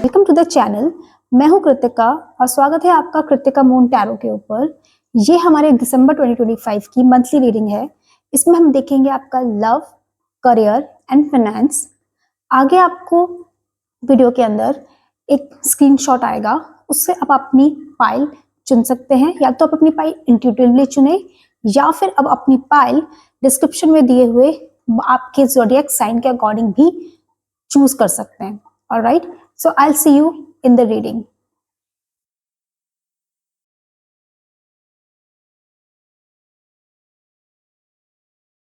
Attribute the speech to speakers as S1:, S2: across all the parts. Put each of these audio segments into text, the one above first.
S1: Welcome to the channel. मैं हूं कृतिका और स्वागत है आपका कृतिका मून टैरो के ऊपर। ये हमारे दिसंबर 2025 की मंथली रीडिंग है। इसमें हम देखेंगे आपका लव, करियर एंड फाइनेंस। आगे आपको वीडियो के अंदर एक स्क्रीनशॉट आएगा, उससे आप अपनी पाइल चुन सकते हैं। या तो आप अपनी पाइल इंट्यूटिवली चुने या फिर अब अपनी पाइल डिस्क्रिप्शन में दिए हुए आपके ज़ोडिएक साइन के अकॉर्डिंग भी चूज कर सकते हैं। Alright, so I'll see you in the reading.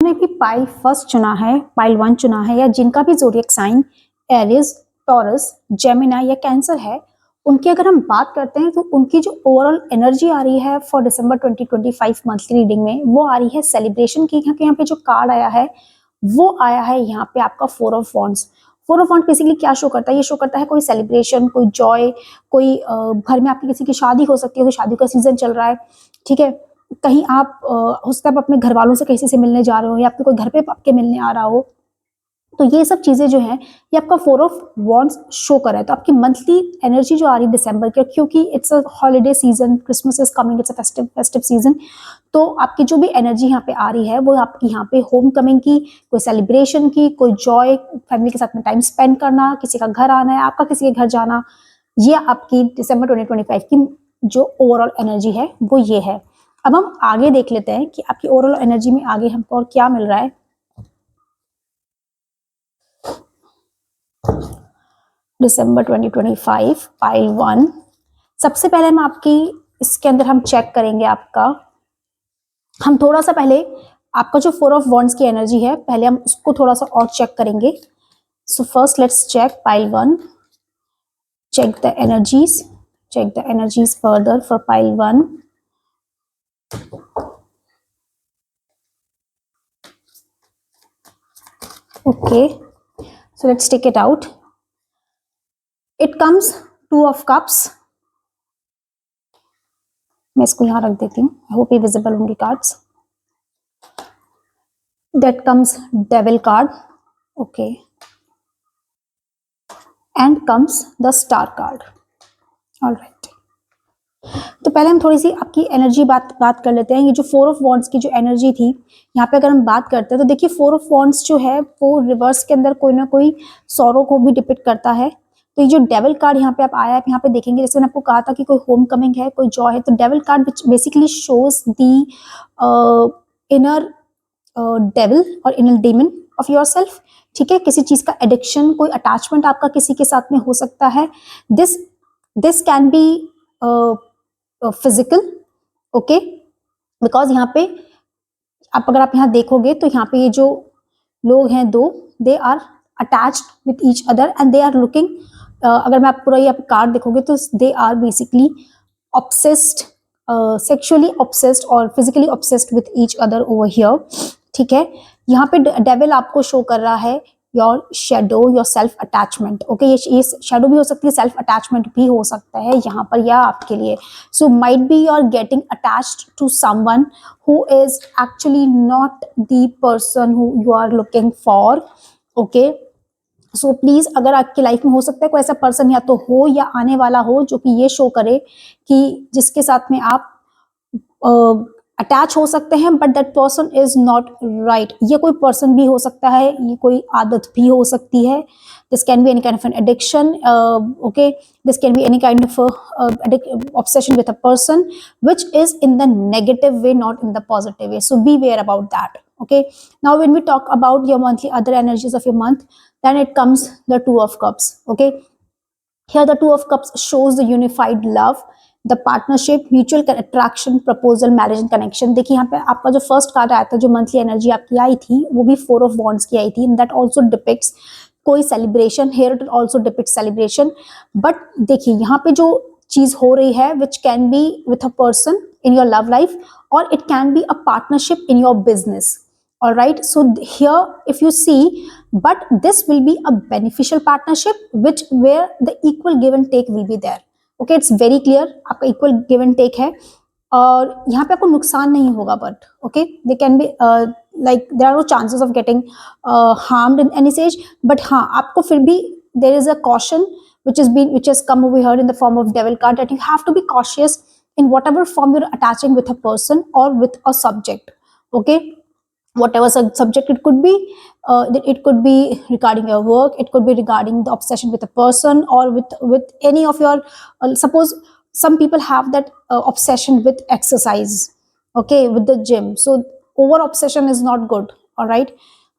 S1: जिन्होंने भी पाइल फर्स्ट चुना है, पाइल 1 चुना है, या जिनका भी zodiac sign Aries, Taurus, Gemini या कैंसर है, उनकी अगर हम बात करते हैं तो उनकी जो ओवरऑल एनर्जी आ रही है फॉर दिसंबर 2025 मंथली रीडिंग में, वो आ रही है सेलिब्रेशन की। यहाँ पे जो कार्ड आया है वो आया है यहाँ पे आपका 4 of wands. 4 of wand basically क्या शो करता है? ये शो करता है कोई सेलिब्रेशन, कोई जॉय, कोई घर में आपकी किसी की शादी हो सकती है, तो शादी का सीजन चल रहा है, ठीक है। कहीं आप हो सकता है आप अपने घर वालों से किसी से मिलने जा रहे हो, या आपके कोई घर पे आपके मिलने आ रहा हो, तो ये सब चीजें जो है ये आपका 4 ऑफ वॉन्ड्स शो कर रहा है। तो आपकी मंथली एनर्जी जो आ रही है दिसंबर की, क्योंकि it's a holiday season, Christmas is coming, it's a festive season, तो आपकी जो भी एनर्जी यहाँ पे आ रही है वो आपकी यहाँ पे होम कमिंग की, कोई सेलिब्रेशन की, कोई जॉय, फैमिली के साथ में टाइम स्पेंड करना, किसी का घर आना है, आपका किसी के घर जाना, ये आपकी दिसंबर 2025 की जो ओवरऑल एनर्जी है वो ये है। अब हम आगे देख लेते हैं कि आपकी ओवरऑल एनर्जी में आगे हमको और क्या मिल रहा है। दिसंबर 2025 पाइल 1। सबसे पहले हम आपकी इसके अंदर हम चेक करेंगे आपका, हम थोड़ा सा पहले आपका जो 4 ऑफ वॉन्ड्स की एनर्जी है पहले हम उसको थोड़ा सा और चेक करेंगे। So first let's check pile 1, check the energies further for pile 1। Okay, so let's take it out. It comes 2 of cups. मैं इसको यहाँ रख देती हूँ, I hope ये visible होंगे cards. That comes devil card, okay, and comes the star card. All right. तो पहले हम थोड़ी सी आपकी एनर्जी बात कर लेते हैं। ये जो 4 ऑफ वॉन्ड्स की जो एनर्जी थी, यहाँ पे अगर हम बात करते हैं तो देखिए 4 ऑफ वॉन्ड्स जो है वो रिवर्स के अंदर कोई ना कोई सॉरो को भी डिपिक्ट करता है। तो ये जो डेविल कार्ड यहाँ पे आप आया है, यहाँ पे देखेंगे, जैसे मैंने आपको कहा था कि कोई होम कमिंग है, कोई जॉय है, तो devil card which basically shows the inner devil और इनर डेमन ऑफ योरसेल्फ, ठीक है। किसी चीज का एडिक्शन, कोई अटैचमेंट आपका किसी के साथ में हो सकता है। This can be physical, okay, because यहाँ पे अगर आप यहाँ देखोगे तो यहाँ पे ये जो लोग हैं दो, they are attached with each other and they are looking, अगर मैं आप पूरा ये कार्ड देखोगे तो they are basically obsessed, sexually obsessed और physically obsessed with each other over here, ठीक है। यहाँ पे डेविल आपको शो कर रहा है your shadow, your self attachment, okay. ये शेडो भी हो सकती है, सेल्फ अटैचमेंट भी हो सकता है यहाँ पर या आपके लिए। So might be you are getting attached to someone who is actually not the person who you are looking for, okay. So please, अगर आपकी लाइफ में हो सकता है कोई ऐसा पर्सन या तो हो या आने वाला हो जो कि ये शो करे कि जिसके साथ में आप अटैच हो सकते हैं, but that person is not right. ये कोई पर्सन भी हो सकता है, ये कोई आदत भी हो सकती है। This can be any kind of an addiction, okay, this can be any kind of obsession with a person which is in the negative way, not in the positive way. So beware about that, okay. Now when we talk about your monthly other energies of your month, then it comes the 2 of cups, okay. Here the 2 of cups shows the unified love, the partnership, mutual attraction, proposal, marriage and connection. देखिए यहाँ पे आपका जो first card आया था, जो monthly energy आपकी आई थी, वो भी 4 ऑफ वॉन्ड्स की आई थी, एंड दैट ऑल्सो डिपिक्ट्स कोई celebration. Here it also depict celebration, but देखिए यहाँ पे जो चीज हो रही है which can be with a person in your love life, और it can be a partnership in your business, all right. So here if you see, but this will be a beneficial partnership which where the equal give and take will be there, okay. It's very clear, आपका equal give and take है और यहाँ पे आपको नुकसान नहीं होगा, but okay, they can be like there are no chances of getting harmed in any stage, but हाँ आपको फिर भी there is a caution which has come over here in the form of devil card, that you have to be cautious in whatever form you're attaching with a person or with a subject. Okay, whatever subject it could be regarding your work, it could be regarding the obsession with a person, or with any of your suppose some people have that obsession with exercise, okay, with the gym. So over obsession is not good. All right,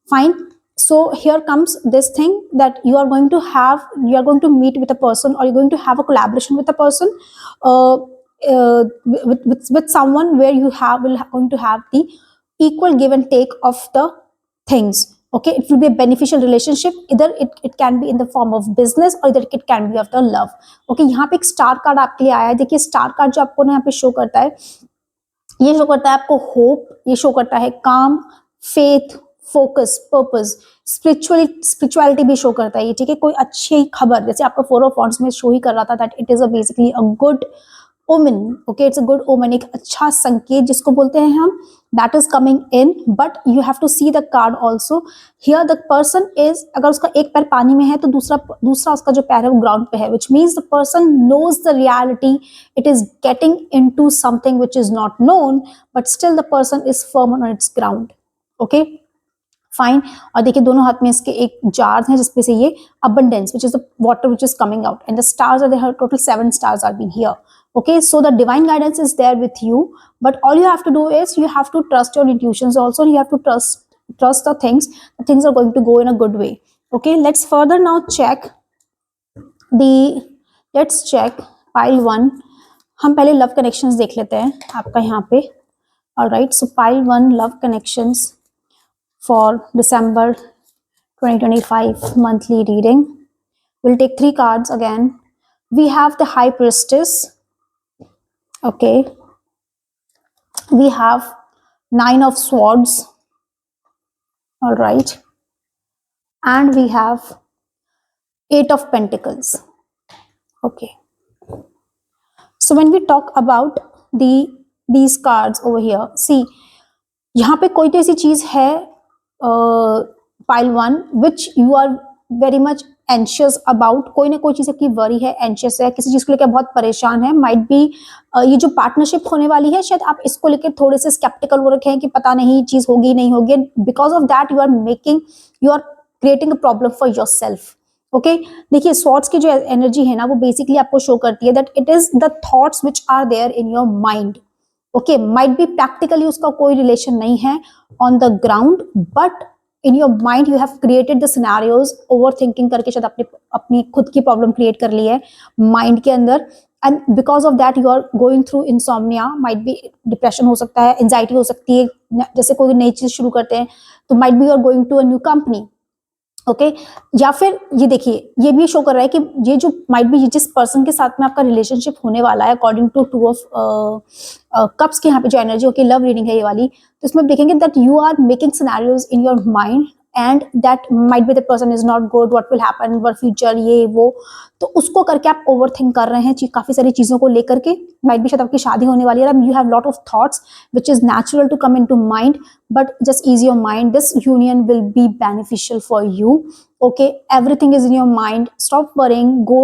S1: fine. So here comes this thing that you are going to meet with a person, or you're going to have a collaboration with a person, uh, with someone where going to have the equal give and take of the things. Okay, it will be a beneficial relationship. Either it can be in the form of business, or either it can be of the love. Okay, यहाँ पे एक star card आपके लिए आया है. देखिए star card जो आपको ना यहाँ पे शो करता है, ये शो करता है आपको होप, ये शो करता है काम, फेथ, फोकस, पर्पस, स्पिरिचुअलिटी भी शो करता है ये. ठीक है, कोई अच्छी खबर, जैसे आपका 4 ऑफ वॉन्ड्स में शो ही कर रहा था that it is basically a good omen. Okay, it's a good omen, एक अच्छा संकेत जिसको बोलते हैं हम, that is coming in. But you have to see the card also. Here the person is, अगर उसका एक पैर पानी में है तो दूसरा उसका जो पैर है वो ग्राउंड पे है, which means the person knows the reality. It is getting into something which is not known, but still the person is firm on its ground. Okay, fine. और देखिए दोनों हाथ में इसके एक जार्स हैं जिसपे से ये abundance, which is the water which is coming out, and the stars are there. Total 7 stars are being here. Okay, so the divine guidance is there with you, but all you have to do is you have to trust your intuitions also. You have to trust the things. The things are going to go in a good way. Okay, let's further now check pile 1. हम पहले love connections देख लेते हैं आपका यहाँ पे. All right, so pile 1 love connections for December 2025 monthly reading. We'll take 3 cards again. We have the High Priestess. Okay. We have 9 of Swords. All right. And we have 8 of Pentacles. Okay. So when we talk about these cards over here, see, यहाँ पे कोई तो ऐसी चीज है pile 1 which you are very much anxious about. कोई ना कोई चीज की वरी है, एंशियस है, किसी चीज को लेकर बहुत परेशान है. माइट बी ये जो पार्टनरशिप होने वाली है, शायद आप इसको लेकर थोड़े से स्केप्टिकल हो रखे हैं कि पता नहीं चीज होगी नहीं होगी. Because of that you are creating a problem for yourself. Okay, देखिए स्वॉर्ड्स की जो एनर्जी है ना, वो बेसिकली आपको शो करती है that it is the thoughts which are there in your mind. Okay, might be practically उसका कोई रिलेशन नहीं है on the ground, but in your mind you have created the scenarios, overthinking करके शायद अपनी खुद की प्रॉब्लम क्रिएट कर ली है माइंड के अंदर. And because of that you are going through insomnia. Might be depression हो सकता है, एंजाइटी हो सकती है. जैसे कोई नई चीज शुरू करते हैं तो might be you are going to a new company. Okay, या फिर ये देखिए ये भी शो कर रहा है कि ये जो माइट बी जिस पर्सन के साथ में आपका रिलेशनशिप होने वाला है, अकॉर्डिंग टू 2 ऑफ कप्स की यहाँ पे जो एनर्जी, ओके, लव रीडिंग है ये वाली, तो इसमें देखेंगे that you are making scenarios in your mind and that might be the person is not good, what will happen where future, ये वो. तो उसको करके आप ओवर थिंक कर रहे हैं काफी सारी चीजों को लेकर के. माइट बी शायद आपकी शादी होने वाली है, you have lot of thoughts which is natural to come into mind, but just ease your mind. This union will be beneficial for you. Okay, everything is in your mind. Stop worrying. Go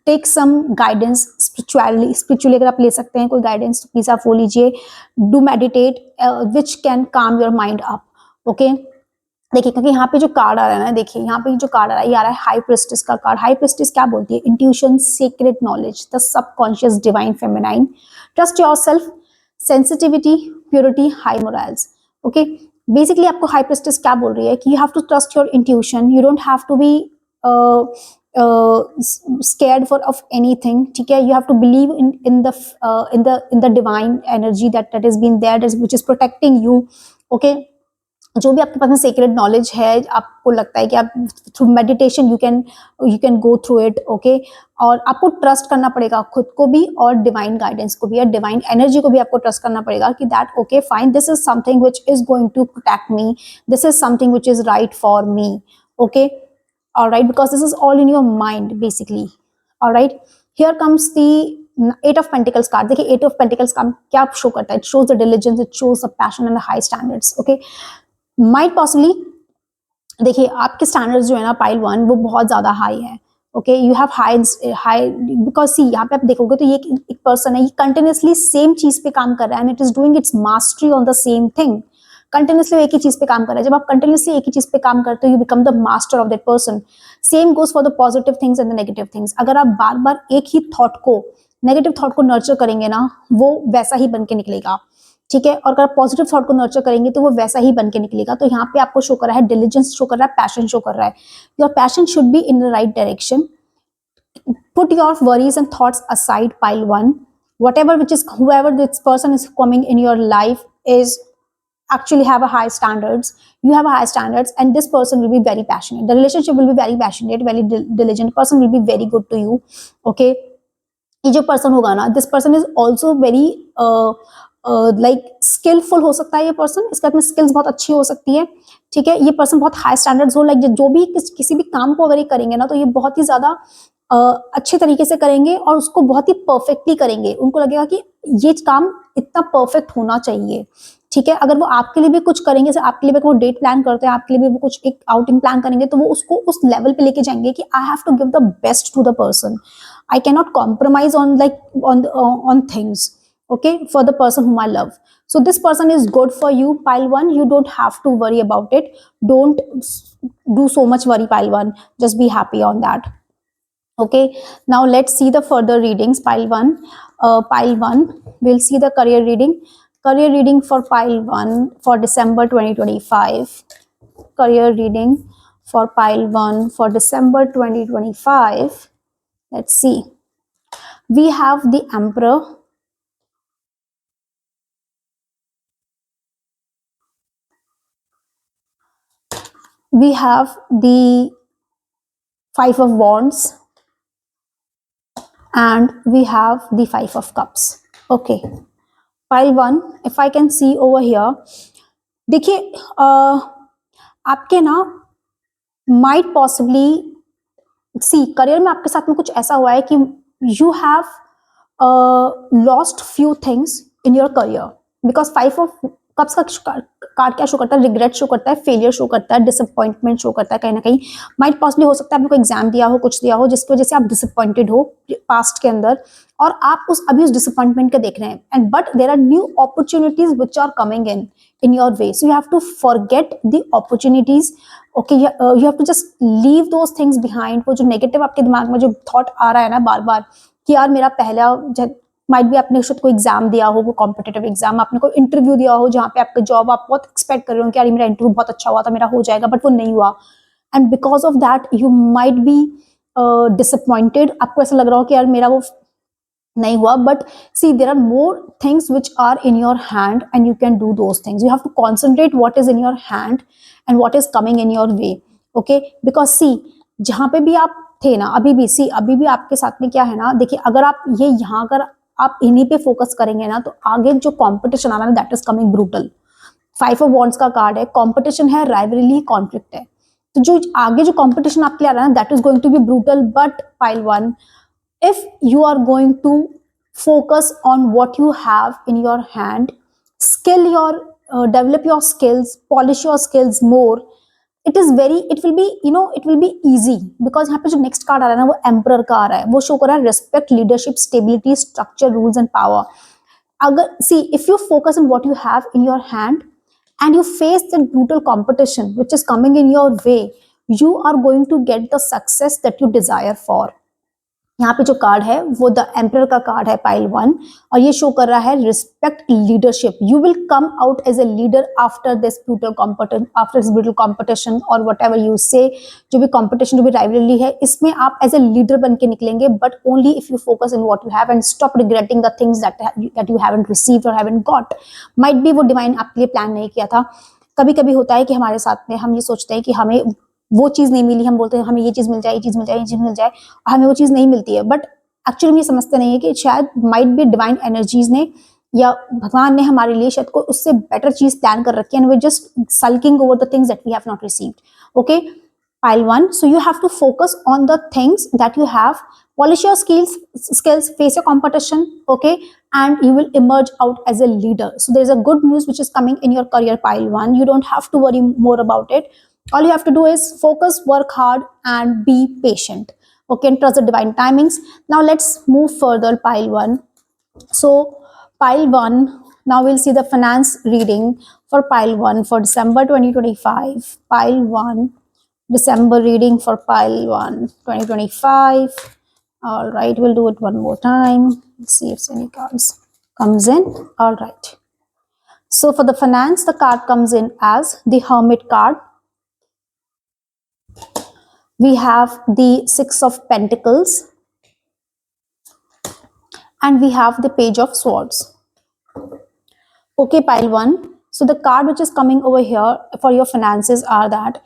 S1: take some guidance spiritually अगर आप ले सकते हैं कोई guidance तो please आप वो लीजिए. Do meditate, which can calm your mind up. Okay, देखिए क्योंकि यहाँ पे जो कार्ड आ रहा है ना, देखिए यहाँ पे जो कार्ड आ रहा है, ये आ रहा है हाई प्रिस्टेस का कार्ड. हाई प्रिस्टेस क्या बोलती है? Intuition, secret knowledge, the subconscious, divine feminine, trust yourself, sensitivity, purity, high morals. Okay, basically आपको हाई प्रिस्टेस क्या बोल रही है कि you have to trust your intuition. You don't have to be scared for of anything. ठीक है, you have to believe in the divine energy that has been there, which is protecting you. Okay, जो भी आपके पास में secret knowledge है, आपको लगता है कि आप through meditation you can go through it. Okay, और आपको ट्रस्ट करना पड़ेगा खुद को भी और डिवाइन गाइडेंस को भी, या डिवाइन एनर्जी को भी आपको ट्रस्ट करना पड़ेगा कि that okay fine, this is something which is going to protect me, this is something which is right for me. Okay, alright, because this is all in your mind basically. Alright, here comes the 8 of Pentacles card. देखिए 8 of Pentacles का क्या show करता है? It shows the diligence, it shows the passion and the high standards. Okay, might possibly देखिए आपके standards जो है ना पाइल 1 वो बहुत ज्यादा हाई है. Okay you have high because see यहाँ पे आप देखोगे तो ये एक पर्सन है, ये कंटिन्यूसली सेम चीज पे काम कर रहा है and it is doing it's mastery on the same thing. Continuously एक ही चीज पे काम कर रहा है। जब आप कंटिन्यूसली एक ही चीज पे काम करते हो you become the master of that person. Same goes for the positive things and the negative things. अगर आप बार बार एक ही थॉट को, नेगेटिव थॉट को नर्चर करेंगे ना, वो वैसा ही बन के निकलेगा, ठीक है। और अगर आप पॉजिटिव थॉट को नर्चर करेंगे तो वो वैसा ही बन के निकलेगा। तो यहाँ पे आपको शो कर रहा है डिलीजेंस शो कर रहा है, पैशन शो कर रहा है। Your passion should be in the right direction. Put your worries and thoughts aside, pile one. Whatever which is, whoever this person is coming in your life is actually have a high standards. You have a high standards and this person will be very passionate. The relationship will be very passionate, very diligent. Person will be very good to you. Okay. ये जो person होगा ना, this person is also very like skillful हो सकता है ये person, इसके हाथ में स्किल्स बहुत अच्छी हो सकती है, ठीक है। ये पर्सन बहुत हाई स्टैंडर्ड्स हो, लाइक जो भी किसी भी काम को अगर ये करेंगे ना तो ये बहुत ही ज्यादा अच्छे तरीके से करेंगे और उसको बहुत ही परफेक्टली करेंगे। उनको लगेगा कि ये काम इतना परफेक्ट होना चाहिए, ठीक है। अगर वो आपके लिए भी कुछ करेंगे, जैसे आपके लिए भी वो डेट प्लान करते हैं, आपके लिए भी वो कुछ एक आउटिंग प्लान करेंगे, तो वो उसको उस लेवल पे लेके जाएंगे कि I have to give the best to the person. I cannot compromise on on things, okay, for the person whom I love. So this person is good for you, pile one. You don't have to worry about it. Don't do so much worry, pile one. Just be happy on that. Okay. Now let's see the further readings, pile one. Pile one. We'll see the career reading. Career reading for pile one for December 2025. Career reading for pile one for December 2025. Let's see. We have the Emperor. We have the Five of Wands. And we have the Five of Cups. Okay. Pile one, if I can see over here. देखिए आपके ना might possibly see career में आपके साथ में कुछ ऐसा हुआ है कि you have lost few things in your career because Five of Cups का कार्ड क्या शो करता है? रिग्रेट शो करता है, फेलियर शो करता है, डिसअपॉइंटमेंट शो करता है। कहीं ना कहीं माइट पॉसिबली हो सकता है आपने कोई एग्जाम दिया हो, कुछ दिया हो जिसकी वजह से आप डिसअपॉइंटेड हो पास्ट के अंदर और आप उस डिसअपॉइंटमेंट के देख रहे हैं and but there are new opportunities which are coming in your way. So you have to forget the opportunities. Okay you have to just leave those things behind. वो जो नेगेटिव आपके दिमाग में जो थॉट आ रहा है ना बार बार कि यार मेरा पहला माइट भी आपने शायद कोई एग्जाम दिया हो, वो कॉम्पिटिटिव एग्जाम, आपने कोई इंटरव्यू दिया हो जहाँ पे आपका जॉब आप बहुत एक्सपेक्ट कर रहे हो कि यार मेरा इंटरव्यू बहुत अच्छा हुआ था, मेरा हो जाएगा, बट वो नहीं हुआ and because of that you might be disappointed. आपको ऐसा लग रहा हो कि यार मेरा वो नहीं हुआ, but see there are more things which are in your hand and you can do those things. You have to concentrate what is in your hand and what is coming in your way. Okay because see जहाँ पे भी आप थे ना, अभी भी सी अभी भी आपके साथ में क्या है ना, देखिए अगर आप ये यहाँ अगर आप इन्हीं पे फोकस करेंगे ना तो आगे जो कंपटीशन आ रहा है that is coming brutal. Five of wands का कार्ड है, कंपटीशन है, राइवलरी, कॉन्फ्लिक्ट है। तो जो आगे जो कंपटीशन आपके लिए आ रहा है ना that is going to be brutal. But pile one, if you are going to focus on what you have in your hand, develop your skills, polish your skills more, it will be easy because यहाँ पे जो next card आ रहा है ना वो emperor का आ रहा है, वो शो कर रहा है respect, leadership, stability, structure, rules and power. अगर see if you focus on what you have in your hand and you face the brutal competition which is coming in your way, you are going to get the success that you desire for। यहाँ पे जो card है वो the emperor का card है pile one और ये show कर रहा है respect, leadership. You will come out as a leader after this brutal competition और वट एवर यू से, जो भी कॉम्पिटिशन, जो भी राइवलरी है, इसमें आप एज ए लीडर बन के निकलेंगे, but only if you focus in what you have and stop regretting the things that you haven't received और हैवंट गॉट। माइट बी वो डिवाइन आपके लिए प्लान नहीं किया था। कभी कभी होता है कि हमारे साथ में हम ये सोचते हैं कि हमें वो चीज नहीं मिली, हम बोलते हैं हमें ये चीज मिल जाए, ये चीज मिल जाए, ये चीज मिल जाए, हमें वो चीज नहीं मिलती है। बट एक्चुअली हम ये समझते नहीं है कि शायद माइट बी डिवाइन एनर्जीज ने या भगवान ने हमारे लिए शायद कोई उससे बेटर चीज प्लान कर रखी है and we just sulking over the things that we have not received. Okay pile one, so you have to focus on the things that you have, polish your skills, face your competition, okay, and you will emerge out as a leader. So there is a good news which is coming in your career pile one. You don't have to worry more about it. All you have to do is focus, work hard and be patient. Okay, and trust the divine timings. Now let's move further. Pile 1. So pile 1, now we'll see the finance reading for pile 1 for December 2025. Pile 1, December reading for pile 1 2025. All right, we'll do it one more time. Let's see if any cards comes in. All right, so for the finance, the card comes in as the Hermit card. We have the Six of Pentacles, and we have the Page of Swords. Okay, pile 1. So the card which is coming over here for your finances are that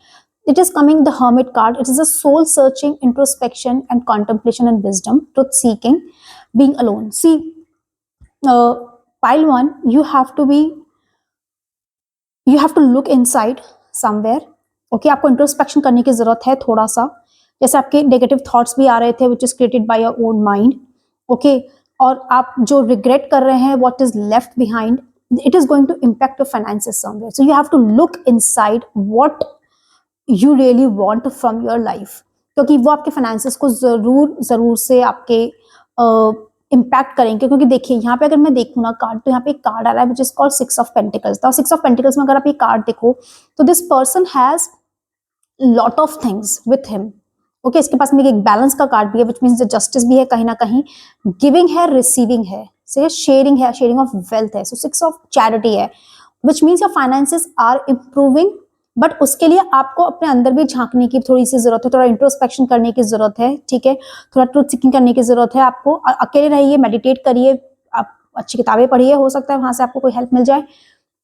S1: it is coming the Hermit card. It is a soul searching, introspection and contemplation and wisdom, truth seeking, being alone. See, pile 1, you have to look inside somewhere. Okay, आपको introspection करने की जरूरत है थोड़ा सा, जैसे आपके negative thoughts भी आ रहे थे which is created by your own mind. Okay, और आप जो रिग्रेट कर रहे हैं, what is left behind, it is going to impact your finances somewhere. So you have to look inside what you really want from your life, क्योंकि वो आपके finances को जरूर से आपके इम्पैक्ट करेंगे. क्योंकि देखिए यहाँ पे अगर मैं देखूँ ना कार्ड, तो यहाँ पे एक कार्ड आ रहा है which is called six of pentacles. तो सिक्स ऑफ पेंटिकल्स में अगर आप ये कार्ड देखो तो this person has lot of things with him. Okay, इसके पास में एक बैलेंस का कार्ड भी है विच मीन्स जस्टिस भी है कहीं ना कहीं, गिविंग है, रिसीविंग है, से शेयरिंग है, शेयरिंग ऑफ वेल्थ है. सो सिक्स ऑफ चैरिटी है which means your finances are improving. But उसके लिए आपको अपने अंदर भी झांकने की थोड़ी सी जरूरत है, थोड़ा इंट्रोस्पेक्शन करने की जरूरत है. ठीक है, थोड़ा ट्रूथ सीकिंग करने की जरूरत है आपको. अकेले रहिए, मेडिटेट करिए, आप अच्छी किताबें पढ़िए, हो सकता है वहां से आपको कोई हेल्प मिल जाए.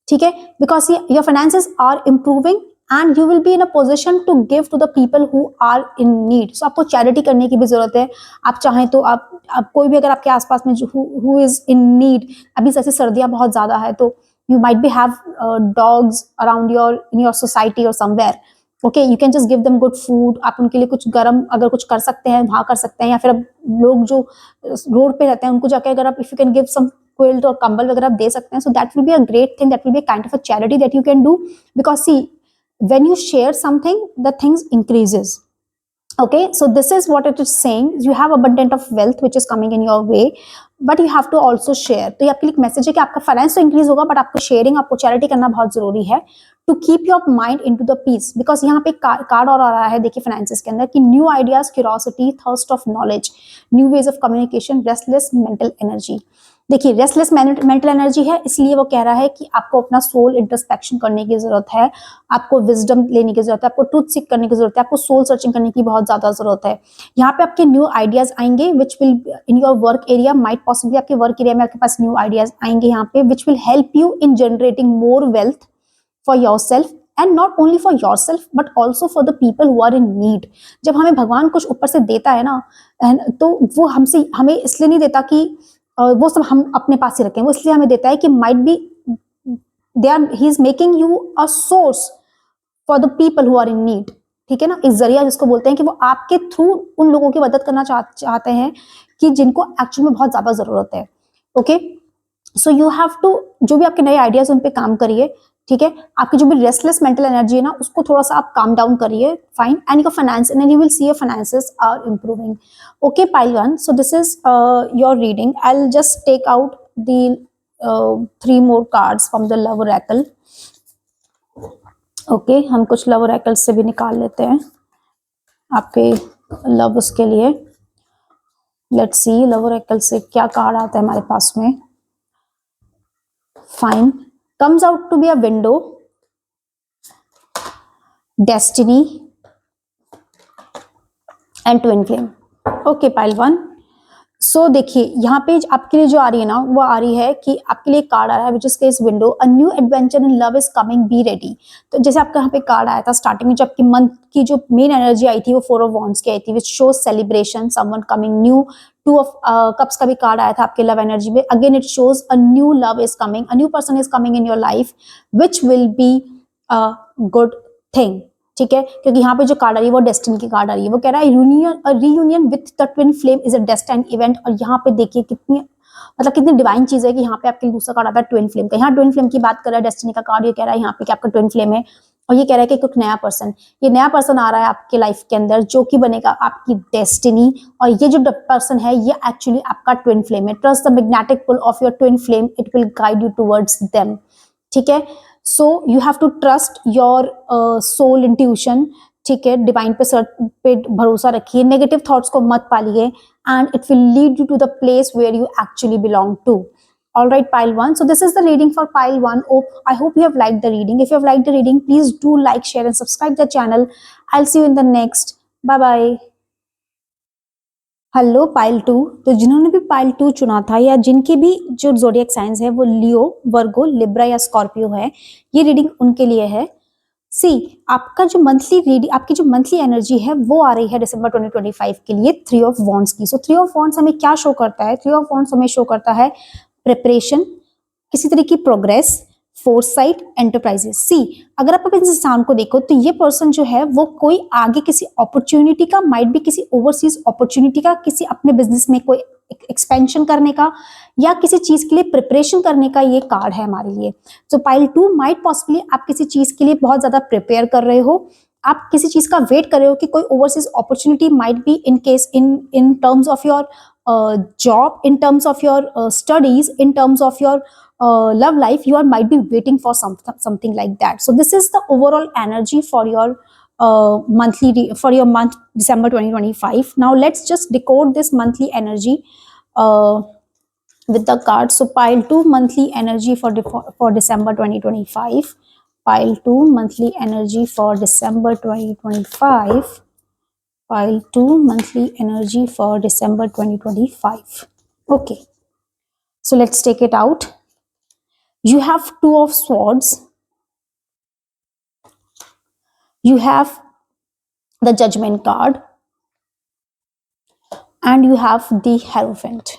S1: ठीक है, because your finances are improving and you will be in a position to give to the people who are in need. So आपको चैरिटी करने की भी जरूरत है. आप चाहें तो आप कोई भी अगर आपके आसपास में जो who is in need, अभी जैसे सर्दियां बहुत ज्यादा है तो you might be have dogs around in your society or somewhere. Okay, you can just give them good food. आप उनके लिए कुछ गर्म अगर कुछ कर सकते हैं वहां कर सकते हैं, या फिर अब लोग जो रोड पे रहते हैं उनको जाके अगर आप if you can give some quilt और कंबल वगैरह आप दे सकते हैं. So that will be a great thing. That will be a kind of a charity that you can do, because see, when you share something, the things increases. Okay, so this is what it is saying. You have abundant of wealth which is coming in your way, but you have to also share. तो ये आपके लिए message है कि आपका finance तो increase होगा, but आपको शेयरिंग, आपको चैरिटी करना बहुत जरूरी है to keep your mind into the peace. Because यहाँ पे कार्ड और आ रहा है देखिए फाइनेंसेस के अंदर कि new ideas, curiosity, thirst of knowledge, new ways of communication, restless mental energy. देखिए रेस्टलेस मेंटल एनर्जी है, इसलिए वो कह रहा है कि आपको अपना सोल इंट्रोस्पेक्शन करने की जरूरत है, आपको विजडम लेने की जरूरत है, आपको ट्रूथ सीक करने की जरूरत है, आपको सोल सर्चिंग करने की बहुत ज्यादा जरूरत है. यहाँ पे आपके न्यू आइडियाज आएंगे which will in your work area, might possibly आपके वर्क एरिया में आपके पास न्यू आइडियाज आएंगे यहाँ पे which will help you in generating more wealth for yourself, and not only for yourself but also for the people who are in need. जब हमें भगवान कुछ ऊपर से देता है ना, तो वो हमें इसलिए नहीं देता कि वो सब हम अपने पास ही रखें, वो इसलिए हमें देता है कि might be he is making you a source for the people who are in need. ठीक है ना, इस जरिया जिसको बोलते हैं कि वो आपके थ्रू उन लोगों की मदद करना चाहते हैं कि जिनको एक्चुअली में बहुत ज्यादा जरूरत है. Okay, so you have to, जो भी आपके नए आइडियाज उन पे काम करिए. ठीक है, आपकी जो भी रेस्टलेस मेंटल एनर्जी है ना, उसको थोड़ा सा आप काम डाउन करिए. Fine, and your finance, and you will see your finances are improving. Okay, pile 1. So this is your reading. I'll just take out the 3 more cards from the love oracle. Okay, हम कुछ love oracle से भी निकाल लेते हैं आपके love उसके लिए. Let's see love oracle से क्या कार्ड आता है हमारे पास में. Fine, comes out to be a window, destiny and twin flame. Okay, pile 1. सो देखिए यहाँ पे आपके लिए जो आ रही है ना, वो आ रही है कि आपके लिए कार्ड आ रहा है which is case window, a new adventure in love is coming, be ready. तो जैसे आपका यहाँ पे कार्ड आया था स्टार्टिंग में, जब आपकी मंथ की जो मेन एनर्जी आई थी वो 4 of Wands की आई थी which shows celebration, someone coming new. 2 of Cups का भी कार्ड आया था आपके लव एनर्जी में. Again it shows a new love is coming, a new person is coming in your life which will be a good thing. ठीक है, क्योंकि यहाँ पे जो कार्ड आ रही है वो डेस्टिनी की कार्ड आ रही है. वो कह रहा है reunion with the twin flame is a destined event. और यहाँ पे देखिए कितनी डिवाइन चीज है कि यहाँ पे आपके दूसरा कार्ड आता है ट्विन फ्लेम का. यहाँ ट्विन फ्लेम की बात कर रहा है डेस्टिनी का कार्ड. ये कह रहा है यहाँ पे कि आपका ट्विन फ्लेम है और ये कह रहा है कि कुछ नया पर्सन, ये नया पर्सन आ रहा है आपके लाइफ के अंदर जो कि बनेगा आपकी डेस्टिनी। और ये जो पर्सन है ये एक्चुअली आपका ट्विन फ्लेम है। Trust the magnetic pull of your twin flame, it will guide you towards them. ठीक है, so you have to trust your soul intuition. ठीक है, डिवाइन पे भरोसा रखिए, नेगेटिव थॉट्स को मत पालिए, and it will lead you to the place where you actually belong to. All right, pile 1. So this is the reading for pile 1. I hope you have liked the reading. If you have liked the reading, please do like, share and subscribe the channel. I'll see you in the next. Bye bye. Hello pile 2, तो जिन्होंने भी pile 2 चुना था या जिनकी भी जो zodiac science है वो लियो, वर्गो, लिब्रा या स्कॉर्पियो है, ये रीडिंग उनके लिए है। सी, आपका जो मंथली रीडिंग, आपकी जो मंथली एनर्जी है वो आ रही है दिसंबर 2025 के लिए 3 ऑफ वॉन्ड्स की। सो 3 ऑफ वॉन्ड्स हमें क्या शो करता है? 3 ऑफ वॉन्ड्स हमें शो करता है प्रिपरेशन, किसी तरह की प्रोग्रेस, फोरसाइट, एंटरप्राइजेस। सी, अगर आप इस इंसान को देखो तो ये पर्सन जो है वो कोई आगे किसी अपॉर्चुनिटी का, माइट भी किसी ओवरसीज अपॉर्चुनिटी का, किसी अपने बिजनेस में कोई एक्सपेंशन करने का या किसी चीज के लिए प्रिपरेशन करने का ये कार्ड है हमारे लिए। तो पाइल 2 माइट पॉसिबली आप किसी चीज के लिए बहुत ज्यादा प्रिपेयर कर रहे हो, आप किसी चीज का वेट कर रहे हो कि कोई overseas opportunity might be in case in terms of your job, in terms of your studies, in terms of your love life, you are might be waiting for something like that. So this is the overall energy for your for your month December 2025. Now let's just decode this monthly energy with the cards. So pile 2 monthly energy for December 2025. Pile 2 monthly energy for December 2025. Pile 2 monthly energy for December 2025. Okay, so let's take it out. You have 2 of swords, you have the judgment card, and you have the Hierophant.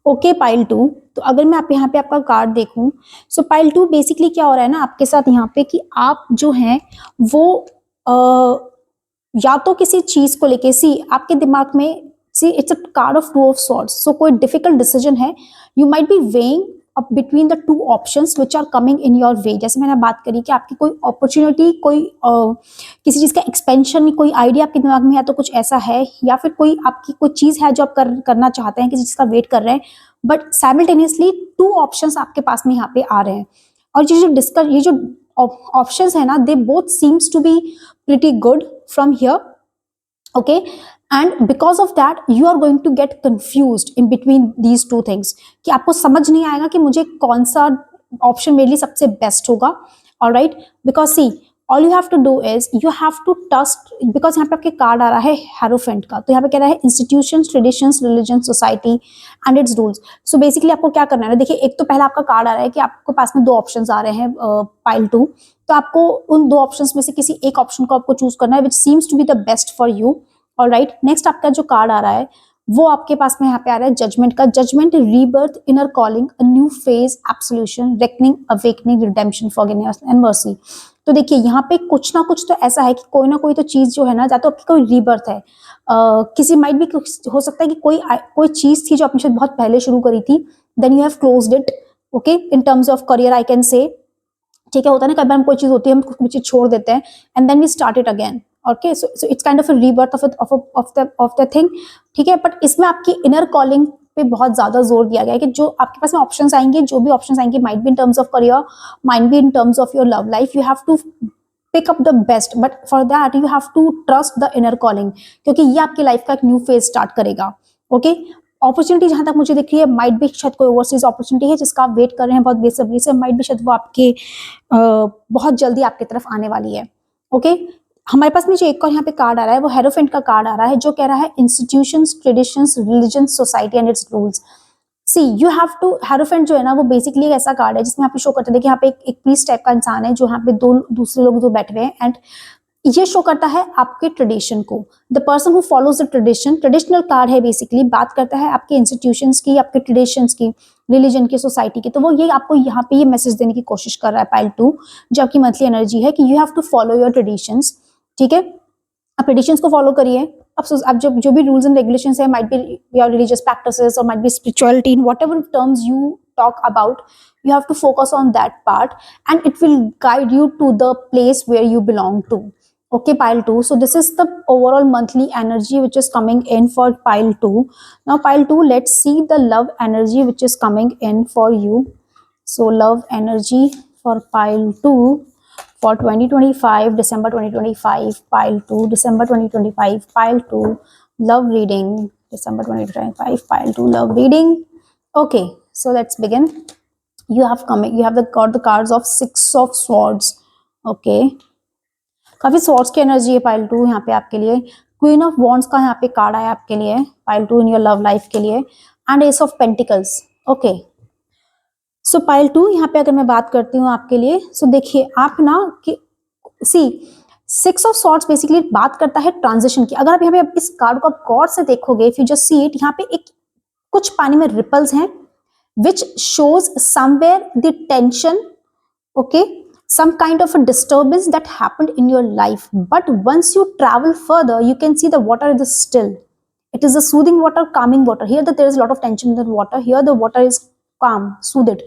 S1: Okay pile 2, तो अगर मैं आप यहाँ पे आपका card देखूं, सो pile 2 basically क्या हो रहा है ना आपके साथ यहाँ पे कि आप जो हैं वो या तो किसी चीज को लेके, सी आपके दिमाग में, see it's a card of 2 of swords, so कोई डिफिकल्ट डिसीजन है, you might be weighing up between the 2 options which are coming in your way. जैसे मैंने बात करी कि आपकी कोई अपॉर्चुनिटी, कोई किसी चीज का एक्सपेंशन, कोई आइडिया आपके दिमाग में है तो कुछ ऐसा है, या फिर कोई आपकी कोई चीज है जो आप करना चाहते हैं, किसी चीज का वेट कर रहे हैं, बट साइमल्टेनियसली 2 ऑप्शंस आपके पास में यहाँ पे आ रहे हैं। और ये जो ऑप्शंस है ना, they both seems to be pretty good from here, okay, and because of that you are going to get confused in between these 2 things कि आपको समझ नहीं आएगा कि मुझे कौन सा ऑप्शन मेरे लिए सबसे बेस्ट होगा। Alright, because see all you have to do is you have to trust, because यहाँ पे आपके कार्ड आ रहा है हेरोफेंट का, तो यहाँ पे कह रहा है institutions, traditions, religion, society and its rules. So basically आपको क्या करना है ना, देखिए एक तो पहला आपका कार्ड आ रहा है कि आपको पास में 2 ऑप्शंस आ रहे हैं पाइल 2, तो आपको उन 2 ऑप्शंस में से किसी एक ऑप्शन को आपको चूज करना है which seems to be the best for you. Alright, next आपका जो कार्ड आ रहा है वो आपके पास में यहाँ पे आ रहा है जजमेंट का। Judgement, rebirth, inner calling, a new phase, absolution, reckoning, awakening, redemption, forgiveness and mercy. तो देखिए यहाँ पे कुछ ना कुछ तो ऐसा है कि कोई ना कोई तो चीज जो है ना, या तो आपकी कोई रीबर्थ है, किसी माइट भी हो सकता है कि कोई चीज थी जो आपने शायद बहुत पहले शुरू करी थी, then you have closed it, okay, in terms of career I can say. ठीक है, होता है ना, कई बार हम कोई चीज होती है, हम कुछ चीज छोड़ देते हैं and then we start it again. Okay, so it's kind of a rebirth of the thing. ठीक है, बट इसमें आपकी इनर कॉलिंग पे बहुत ज्यादा जोर दिया गया है कि जो आपके पास में ऑप्शंस आएंगे, जो भी ऑप्शंस आएंगे, might be in terms of career, might be in terms of your love life, you have to pick up the best, but for that you have to trust the inner calling, क्योंकि ये आपकी life का एक new phase start करेगा। Okay, opportunity जहां तक मुझे दिख रही है, माइट भी शायद कोई ओवरसीज अपॉर्चुनिटी है जिसका आप वेट कर रहे हैं बहुत बेसब्री से, माइट भी शायद वो आपके बहुत जल्दी आपकी तरफ आने वाली है। ओके, हमारे पास में जो एक और यहाँ पे कार्ड आ रहा है वो हेरोफेंट का कार्ड आ रहा है, जो कह रहा है institutions, traditions, religion, society and its rules. See you have to, hierophant जो है ना वो बेसिकली एक ऐसा कार्ड है जिसमें यहाँ पे शो करते हैं, देखिए यहाँ पे एक प्रीस्ट टाइप का इंसान है जो यहाँ पे 2 दूसरे लोग जो बैठे हुए हैं, एंड ये शो करता है आपके ट्रेडिशन को, the person who follows the tradition. Traditional card है, बेसिकली बात करता है आपके इंस्टीट्यूशंस की, आपके ट्रेडिशंस की, रिलीजन की, सोसाइटी की। तो वो ये आपको यहाँ पे ये मैसेज देने की कोशिश कर रहा है पाइल 2, जो आपकी मंथली एनर्जी है, कि you have to follow your traditions. ठीक है, आप ट्रेडिशंस को फॉलो करिए। अब जो भी रूल्स एंड रेगुलेशंस है, might be your religious practices और might be spirituality, in whatever terms you talk about, you have to focus on that part, and it will guide you to the place where you belong to. Okay, pile 2. So this is the overall monthly energy which is coming in for pile 2. Now pile 2, let's see the love energy which is coming in for you. So love energy for pile 2 for 2025, December 2025, pile 2, December 2025, pile 2, love reading, December 2025, pile 2, love reading. Okay, so let's begin. You have got the cards of 6 of swords. Okay, काफी swords की energy है pile 2 यहाँ पे आपके लिए. Queen of Wands का यहाँ पे कार्ड आया आपके लिए pile 2 in your love life के लिए, and Ace of Pentacles. Okay, so pile 2 यहाँ पे अगर मैं बात करती हूँ आपके लिए, सो देखिए आप ना कि सी 6 ऑफ सॉर्ड्स बेसिकली बात करता है ट्रांजिशन की. अगर आप यहाँ पे इस कार्ड को आप गौर से देखोगे, if you just see it, यहाँ पे एक कुछ पानी में रिपल्स हैं which shows somewhere the tension, okay, some kind of a disturbance that happened in your life. But once you travel further, you can see the water is still. It is a soothing water, calming water. Here that there is a lot of tension in the water. Here the water is calm, soothed.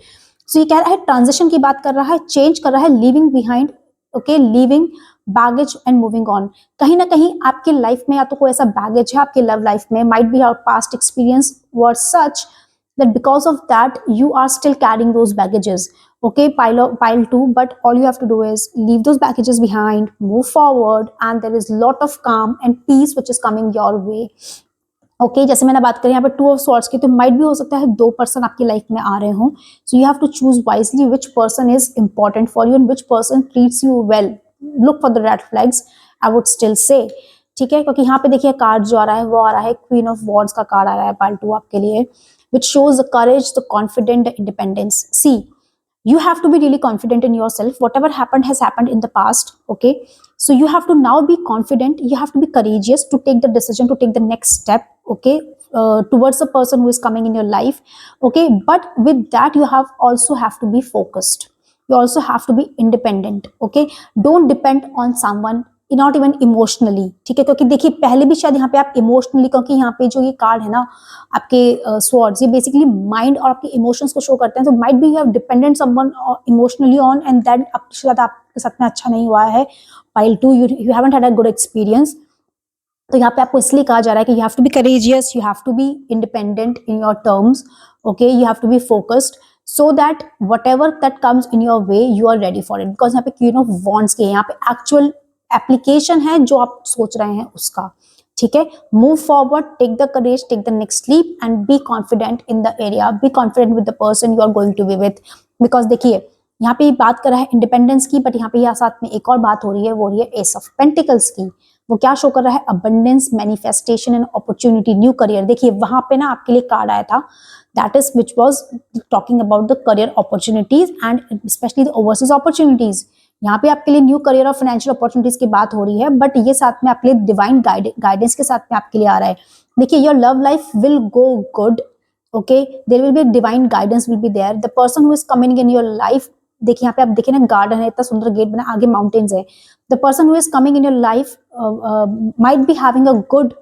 S1: So ये कह रहा है transition की बात कर रहा है, change कर रहा है, leaving behind, okay, leaving baggage and moving on. कहीं ना कहीं आपकी लाइफ में या तो कोई ऐसा बैगेज है आपकी लव लाइफ में, might be your past experience were such that because of that you are still carrying those baggages. Okay, pile 2, but all you have to do is leave those baggages behind, move forward, and there is lot of calm and peace which is coming your way. Okay, जैसे मैंने बात करी यहाँ पे 2 of swords की, तो might भी हो सकता है 2 पर्सन आपकी लाइफ में आ रहे हो. So you have to choose wisely which person is important for you and which person treats you well. Look for the red flags, I would still say. ठीक है, क्योंकि यहाँ पे देखिए कार्ड जो आ रहा है वो आ रहा है क्वीन ऑफ वॉर्ड्स का कार्ड आ रहा है पार्ट 2 आपके लिए, which shows the courage, the confidence, the independence. See, you have to be really confident in yourself. Whatever happened has happened in the past. Okay, so you have to now be confident. You have to be courageous to take the decision, to take the next step. Okay, towards the person who is coming in your life. Okay, but with that you also have to be focused. You also have to be independent. Okay, don't depend on someone, not even emotionally. ठीक है, क्योंकि देखिए पहले भी शायद यहाँ पे आप इमोशनली, क्योंकि यहाँ पे जो ये कार्ड है ना आपके स्वॉर्ड्स, ये बेसिकली माइंड और आपके इमोशंस को शो करते हैं. तो might be you have dependent someone emotionally on and that आपके साथ आपके साथ में अच्छा नहीं हुआ है. Pile 2, you haven't had a good experience. तो यहाँ पे आपको इसलिए कहा जा रहा है कि you have to be courageous, you have to be independent in your terms. Okay, you have to be focused so that whatever that comes in your way you are ready for it. Because यहाँ पे queen of wands के यहाँ पे actual application है जो आप सोच रहे हैं उसका. ठीक है, move forward, take the courage, take the next leap and be confident in the area, be confident with the person you are going to be with. Because देखिए यहाँ पे बात कर रहा है इंडिपेंडेंस की, बट यहाँ पे यहाँ साथ में एक और बात हो रही है, वो रही है एस ऑफ पेंटिकल्स की. वो क्या शो कर रहा है? Abundance, manifestation and opportunity, new career. देखिए वहां पे ना आपके लिए कार्ड आया था, that is which was talking about the career opportunities and especially the overseas opportunities. यहाँ पे आपके लिए न्यू करियर और फाइनेंशियल अपॉर्चुनिटीज की बात हो रही है, बट ये साथ में आपके लिए डिवाइन गाइडेंस के साथ में आपके लिए आ रहा है. देखिए your love life will go good. Okay, there will be divine guidance will be there. The person who is coming in your life, देखिए यहाँ पे आप देखिए ना गार्डन है, इतना सुंदर गेट बना, आगे माउंटेन्स है. The person who is coming in your life might be having a good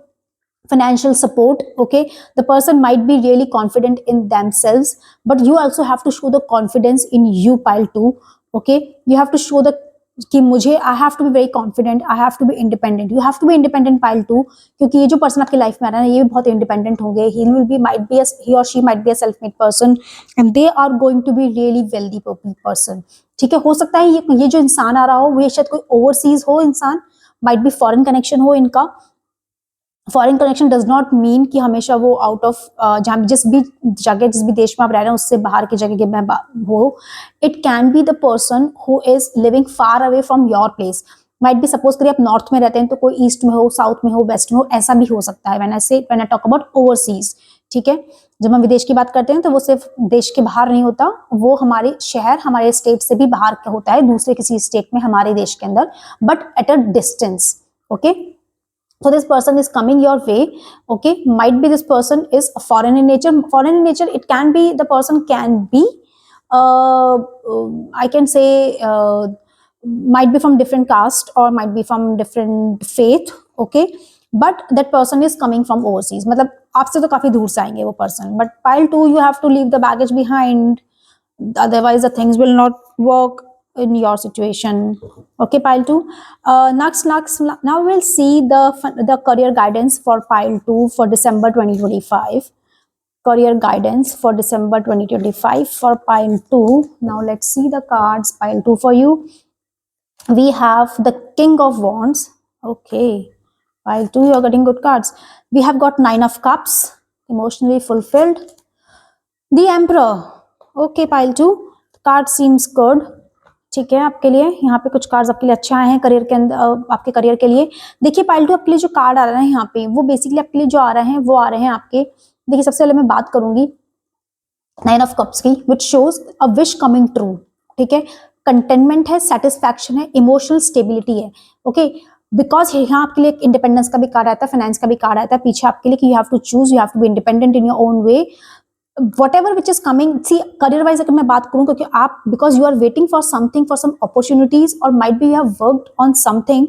S1: financial support. Okay, the person might be really confident in themselves, but you also have to show the confidence in you, pile 2. Okay, you have to show the कि मुझे I have to be very confident, I have to be independent. You have to be independent, pile 2, क्योंकि ये जो person आपकी life में आ रहा है ये भी बहुत इंडिपेंडेंट होंगे. he or she might be a self-made person and they are going to be really wealthy person. ठीक है, हो सकता है ये जो इंसान आ रहा हो वो शायद कोई ओवरसीज हो इंसान, might be फॉरेन कनेक्शन हो इनका. Foreign connection does not mean कि हमेशा वो आउट ऑफ जहाँ जिस भी जगह, जिस भी देश में आप रह रहे हैं उससे बाहर की जगह में हो. It can B the person who is living far away from your place. Might be suppose करिए आप नॉर्थ में रहते हैं तो कोई ईस्ट में हो, साउथ में हो, वेस्ट में हो, ऐसा भी हो सकता है. When I talk about overseas, ठीक है, जब हम विदेश की बात करते हैं तो वो सिर्फ देश के बाहर नहीं होता, वो हमारे शहर, हमारे स्टेट से भी बाहर का होता है, दूसरे किसी स्टेट में हमारे देश के अंदर, but at a distance. Okay, so this person is coming your way. Okay, might be this person is foreign in nature. Foreign in nature, it can be the person can be I can say might be from different caste or might be from different faith. Okay, but that person is coming from overseas. मतलब आपसे तो काफी दूर से आएंगे वो person, but pile 2 you have to leave the baggage behind, otherwise the things will not work in your situation. Okay, pile 2. Next, now we'll see the career guidance for pile 2 for December 2025. Career guidance for December 2025 for pile 2. Now let's see the cards. Pile 2 for you, we have the King of Wands. Okay, pile 2 you're getting good cards. We have got Nine of Cups, emotionally fulfilled. The Emperor. Okay pile 2, card seems good, ठीक है आपके लिए, यहाँ पे कुछ cards आपके लिए अच्छे आए हैं करियर के अंदर, आपके करियर के लिए। देखिए पाइल 2 आपके लिए जो कार्ड आ रहे हैं यहाँ पे, वो बेसिकली आपके लिए जो आ रहे हैं वो आ रहे हैं आपके, देखिए सबसे पहले मैं बात करूंगी नाइन ऑफ कप्स की, which shows a wish coming true, ठीक है, कंटेनमेंट है, सेटिस्फैक्शन है, इमोशनल स्टेबिलिटी है। ओके, बिकॉज यहाँ आपके लिए इंडिपेंडेंस का भी कार्ड आता है, फाइनेंस का भी कार्ड आता है पीछे आपके लिए कि you have to choose, you have to be independent in your own way, whatever which is coming. See, career wise अगर मैं बात करूं, क्योंकि आप because you are waiting for something, for some opportunities, or might be you have worked on something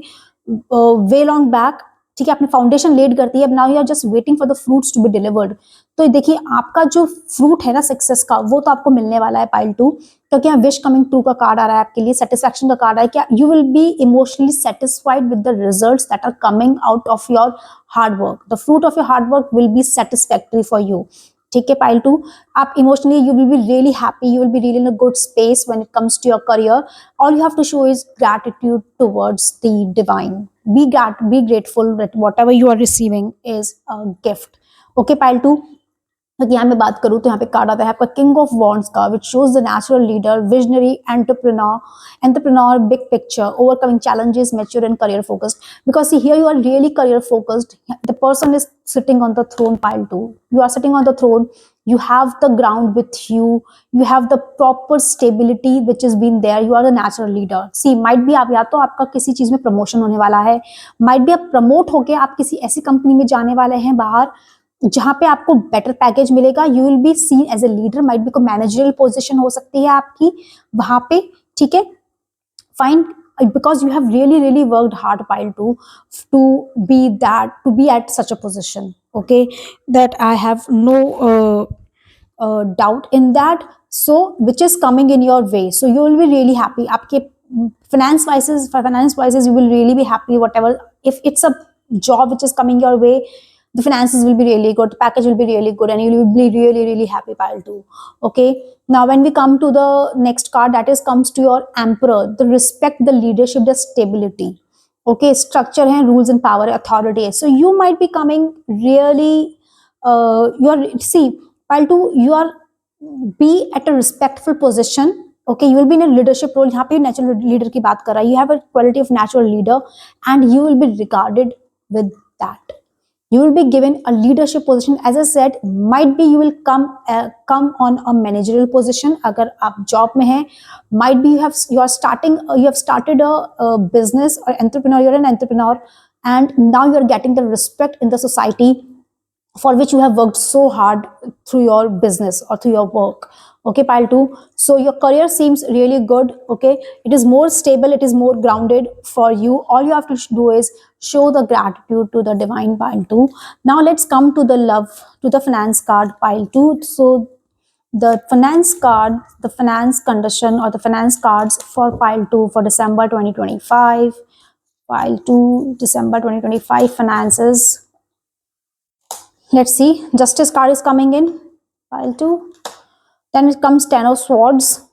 S1: way long back, ठीक है, आपने foundation lead कर दी है, अब now you are just waiting for the fruits to be delivered. तो देखिए आपका जो फ्रूट है ना सक्सेस का, वो तो आपको मिलने वाला है पाइल 2, क्योंकि यहाँ विश कमिंग ट्रू का कार्ड आ रहा है आपके लिए, सेटिस्फैक्शन का कार्ड है, क्या you will be emotionally satisfied with the results that are coming out of your hard work, the fruit of your hard work will be satisfactory for you, ठीक है पाइल 2, आप emotionally you will be really happy, you will be really in a good space when it comes to your career, all you have to show is gratitude towards the divine, be grateful that whatever you are receiving is a gift. Okay pile 2, तो यहाँ मैं बात करूँ तो यहाँ पे card आता है आपका किंग ऑफ वॉन्ड्स का, which shows the natural leader, visionary, entrepreneur, big picture, overcoming challenges, mature and career focused, because here you are really career focused, the person is sitting on the throne pile 2, you are sitting on the throne, you have the ground with you, you have the proper stability which has been there, you are the natural leader. See, might be आप या तो आपका किसी चीज में promotion होने वाला है, might be आप प्रमोट होके आप किसी ऐसी कंपनी में जाने वाले हैं बाहर जहां पे आपको बेटर पैकेज मिलेगा, you will be seen as a leader, might be कोई मैनेजरियल पोजीशन हो सकती है आपकी वहां पे, ठीक है, fine, because you have really worked hard pile 2 to be at such a position. Okay, that I have no doubt in that, so which is coming in your way, so you will be really happy. आपके finance wise you will really be happy, whatever, if it's a job which is coming your way, the finances will be really good, the package will be really good, and you will be really happy pile 2. Okay, now when we come to the next card, that is comes to your Emperor, the respect, the leadership, the stability. Okay, structure है, rules and power, authority, so you might be coming really you are, see pile 2, you are be at a respectful position. Okay, you will be in a leadership role, यहाँ पे natural leader की बात कर रहा है, you have a quality of natural leader and you will be regarded with that, you will be given a leadership position. As I said, might be you will come on a managerial position अगर आप job में हैं, might be you have started a business or entrepreneur, you're an entrepreneur, and now you're getting the respect in the society for which you have worked so hard through your business or through your work. Okay pile 2, so your career seems really good. Okay, it is more stable, it is more grounded for you, all you have to do is show the gratitude to the divine pile 2. Now let's come to the love, to the finance card pile 2. So the finance card, the finance condition or the finance cards for pile 2 for December 2025, pile 2 December 2025 finances. Let's see, justice card is coming in pile 2, then it comes 10 of swords,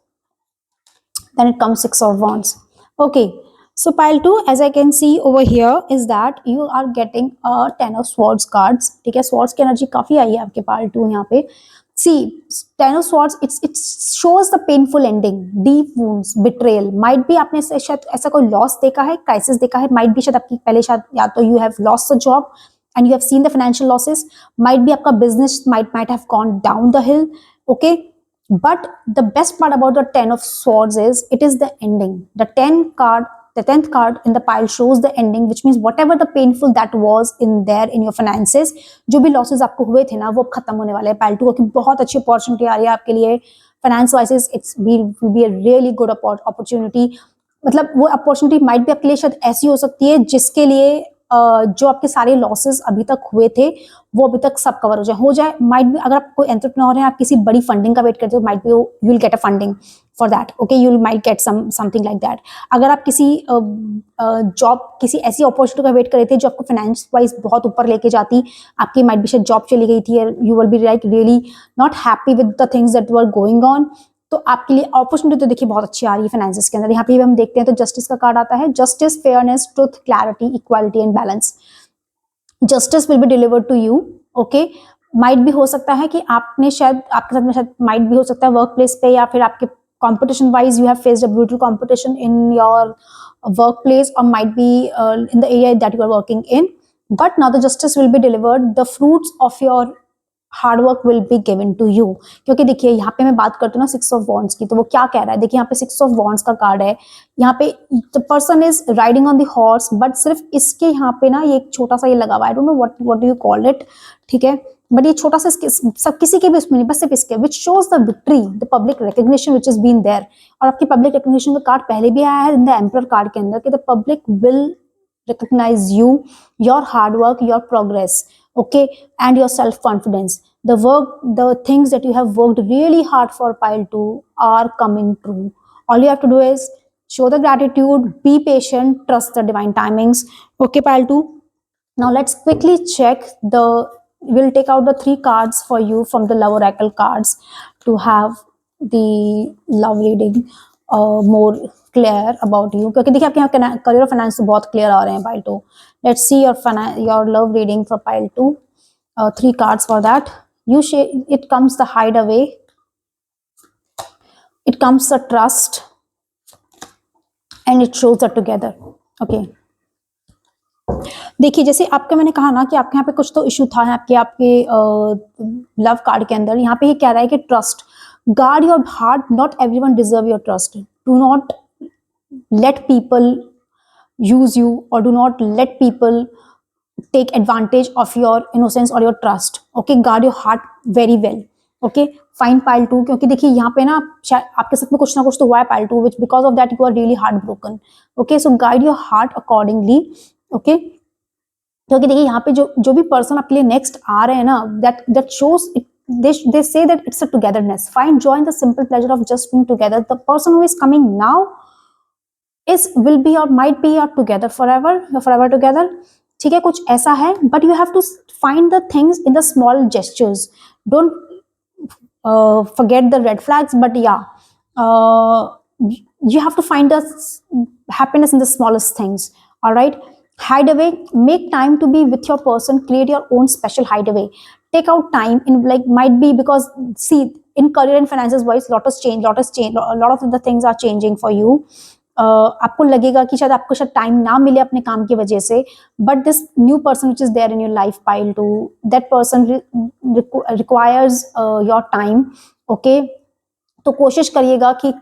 S1: then it comes 6 of wands. Okay, so pile 2, as I can see over here, is that you are getting a 10 of swords cards, ठीक है, swords की energy काफी आई है आपके pile 2 यहाँ पे. See, 10 of swords, it shows the painful ending, deep wounds, betrayal. Might be आपने शायद ऐसा कोई loss देखा है, crisis देखा है, might be शायद आपकी पहले शायद या तो you have lost a job and you have seen the financial losses, might be आपका business might have gone down the hill. Okay, but the best part about the 10 of swords is it is the ending. The 10th card in the pile shows the ending, which means whatever the painful that was in there in your finances, जो भी losses आपको हुए थे ना, वो खत्म होने वाले हैं pile 2, क्योंकि बहुत अच्छी अपॉर्चुनिटी आ रही है आपके लिए finance wise, it's will be a really good opportunity. मतलब वो अपॉर्चुनिटी माइट भी आपके लिए शायद ऐसी हो सकती है जिसके लिए जो आपके सारे लॉसेस अभी तक हुए थे वो अभी तक सब कवर हो जाए। माइट भी अगर आप कोई एंटरप्रेन्योर है, आप किसी बड़ी फंडिंग का वेट करते हो, might be you will get a funding for that, okay, you will might get something like that. अगर आप किसी जॉब, किसी ऐसी अपॉर्चुनिटी का वेट कर रहे थे जो आपको फाइनेंस वाइज बहुत ऊपर लेके जाती, आपकी माइट बी शायद जॉब चली गई थी, you will be like really not happy with the things that you are going on, तो आपके लिए अपॉर्चुनिटी तो देखिए बहुत अच्छी आ रही है फाइनेंसेस के अंदर। यहाँ पे हम देखते हैं तो जस्टिस का कार्ड आता है, justice, fairness, truth, clarity, equality and balance. Justice will be delivered to you, okay. Might भी हो सकता है कि आपने शायद आपके साथ में शायद माइट भी हो सकता है वर्क प्लेस पे या फिर आपके competition wise you have faced a brutal competition in your workplace, or might be in the area that you are working in, but now the justice will be delivered, the fruits of your hard work will be given to you. क्योंकि देखिए यहाँ पे मैं बात करती हूँ ना 6 of wands की, तो वो क्या कह रहा है, देखिए यहाँ पे 6 ऑफ वॉन्ड्स का कार्ड है। यहाँ पे the person is riding on the horse, but सिर्फ इसके यहाँ पे ना ये एक छोटा सा ये लगा हुआ है, I don't know what do you call it, ठीक है, बट ये छोटा सा सब किसी के भी उसमें नहीं, बस सिर्फ इसके, which shows the victory, the public recognition which is been there. और आपकी पब्लिक रिकग्निशन का कार्ड पहले भी आया है इन द एम्परर कार्ड के अंदर कि the public will recognize you, your hard work, your progress, okay, and your self confidence. The work, the things that you have worked really hard for, pile 2, are coming true. All you have to do is show the gratitude, be patient, trust the divine timings, okay, pile 2. Now let's quickly check the, we'll take out the 3 cards for you from the love oracle cards to have the love reading more clear about you, क्योंकि देखिए आपके यहाँ career और finance तो बहुत clear आ रहे हैं pile 2। Let's see your love reading for pile 2, 3 cards for that. It comes the hideaway, it comes the trust, and it shows the together, okay. देखिए जैसे आपके मैंने कहा ना कि आपके यहाँ पे कुछ तो इशू था आपके लव कार्ड के अंदर, यहाँ पे ये कह रहा है कि trust, guard your heart, not everyone deserve your trust, do not let people use you, or do not let people take advantage of your innocence or your trust, okay, guard your heart very well, okay, fine pile 2, क्योंकि देखिए यहाँ पे ना आपके साथ में कुछ ना कुछ तो हुआ है pile 2, which because of that you are really heartbroken, okay, so guide your heart accordingly, okay, क्योंकि देखिए यहाँ पे जो भी पर्सन आपके लिए नेक्स्ट आ रहे हैं ना, that shows it, they say that it's a togetherness, find joy in the simple pleasure of just being together. The person who is coming now will be or might be or together forever, you're forever together, ठीक है, कुछ ऐसा है, but you have to find the things in the small gestures, don't forget the red flags, but yeah, you have to find the happiness in the smallest things, all right. Hideaway, make time to be with your person, create your own special hideaway, take out time in, like, might be because see in career and finances wise lot of change, a lot of the things are changing for you. आपको लगेगा कि शायद आपको शायद time ना मिले अपने काम की वजह से, but this new person which is there in your life pile 2, that person requires your time, okay. तो कोशिश करिएगा कि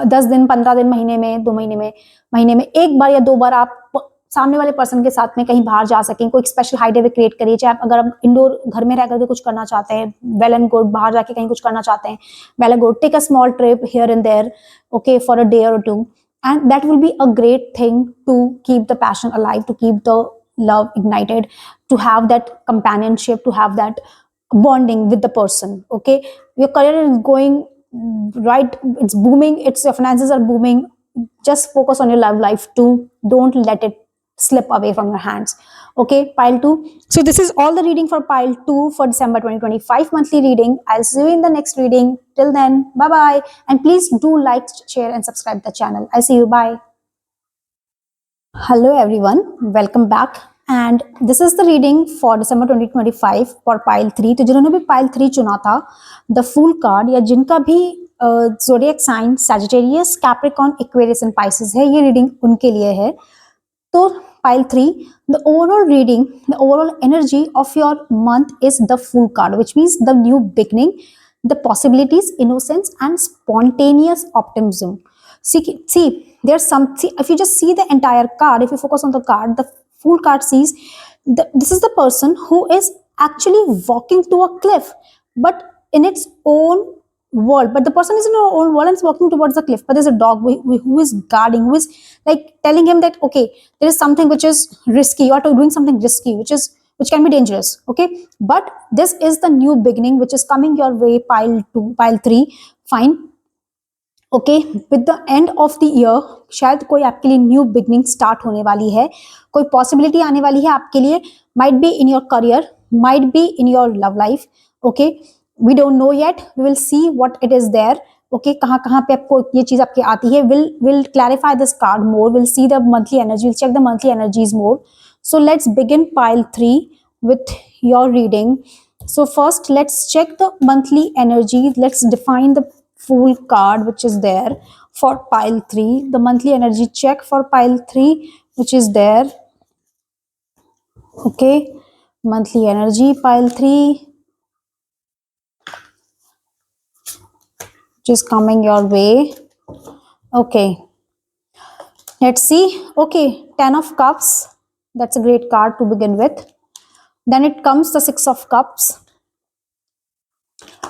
S1: 10 दिन, 15 दिन, महीने में, 2 महीने में 1 बार या 2 बार आप सामने वाले पर्सन के साथ में कहीं बाहर जा सकें, कोई स्पेशल हाइडवे क्रिएट करिए। चाहे आप अगर आप इंडोर घर में रह करके कुछ करना चाहते हैं, वेल एंड गुड, बाहर जाके कहीं कुछ करना चाहते हैं, well and good, take a small trip here and there, okay, for a day और 2, and that will be a great thing to keep the passion alive, to keep the love ignited, to have that companionship, to have that bonding with the person, okay. Your career is going right, it's booming, your finances are booming, just focus on your love life too, don't let it slip away from your hands, okay, pile 2. So this is all the reading for pile 2 for December 2025 monthly reading. I'll see you in the next reading. Till then, bye bye, and please do like, share and subscribe the channel. I'll see you, bye. Hello everyone, welcome back, and this is the reading for December 2025 for pile 3. तो जिन्होंने भी pile 3 चुना था, the Fool card, या जिनका भी zodiac sign Sagittarius, Capricorn, Aquarius and Pisces है, ये reading उनके लिए है। तो pile 3, the overall reading, the overall energy of your month is the Fool card, which means the new beginning, the possibilities, innocence and spontaneous optimism. See, there's something, if you just see the entire card, if you focus on the card, the Fool card sees this is the person who is actually walking to a cliff, but in its own world, but the person is in her own world and is walking towards the cliff, but there's a dog who is guarding, who is like telling him that okay, there is something which is risky, you are doing something risky, which can be dangerous. Okay, but this is the new beginning which is coming your way, pile 2, pile 3. Fine. Okay, with the end of the year शायद कोई आपके लिए new beginning start होने वाली है, कोई possibility आने वाली है आपके लिए, might be in your career, might be in your love life. Okay, we don't know yet, we will see what it is there. Okay, कहाँ पे आपको ये चीज आपकी आती है, will clarify this card more, will see the monthly energy, will check the monthly energies more. So let's begin pile 3 with your reading. So first let's check the monthly energy. Let's define the Fool card which is there for pile 3, the monthly energy check for pile 3 which is there. Okay, monthly energy pile 3 which is coming your way. Okay, let's see. Okay, 10 of cups, that's a great card to begin with. Then it comes the 6 of cups,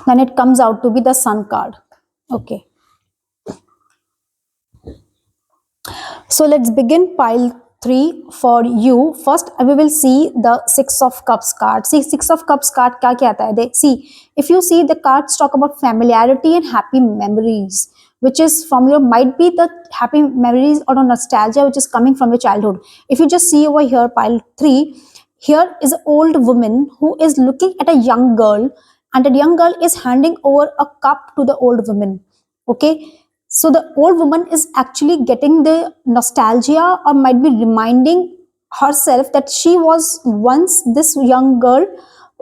S1: then it comes out to be the Sun card. Okay, so let's begin pile 3 for you. First we will see the 6 of cups card. See, 6 of cups card kya kya aata hai? See, if you see the cards talk about familiarity and happy memories, which is from your, might be the happy memories or nostalgia which is coming from your childhood. If you just see over here pile 3, here is an old woman who is looking at a young girl, and that young girl is handing over a cup to the old woman. Okay, so the old woman is actually getting the nostalgia, or might be reminding herself that she was once this young girl.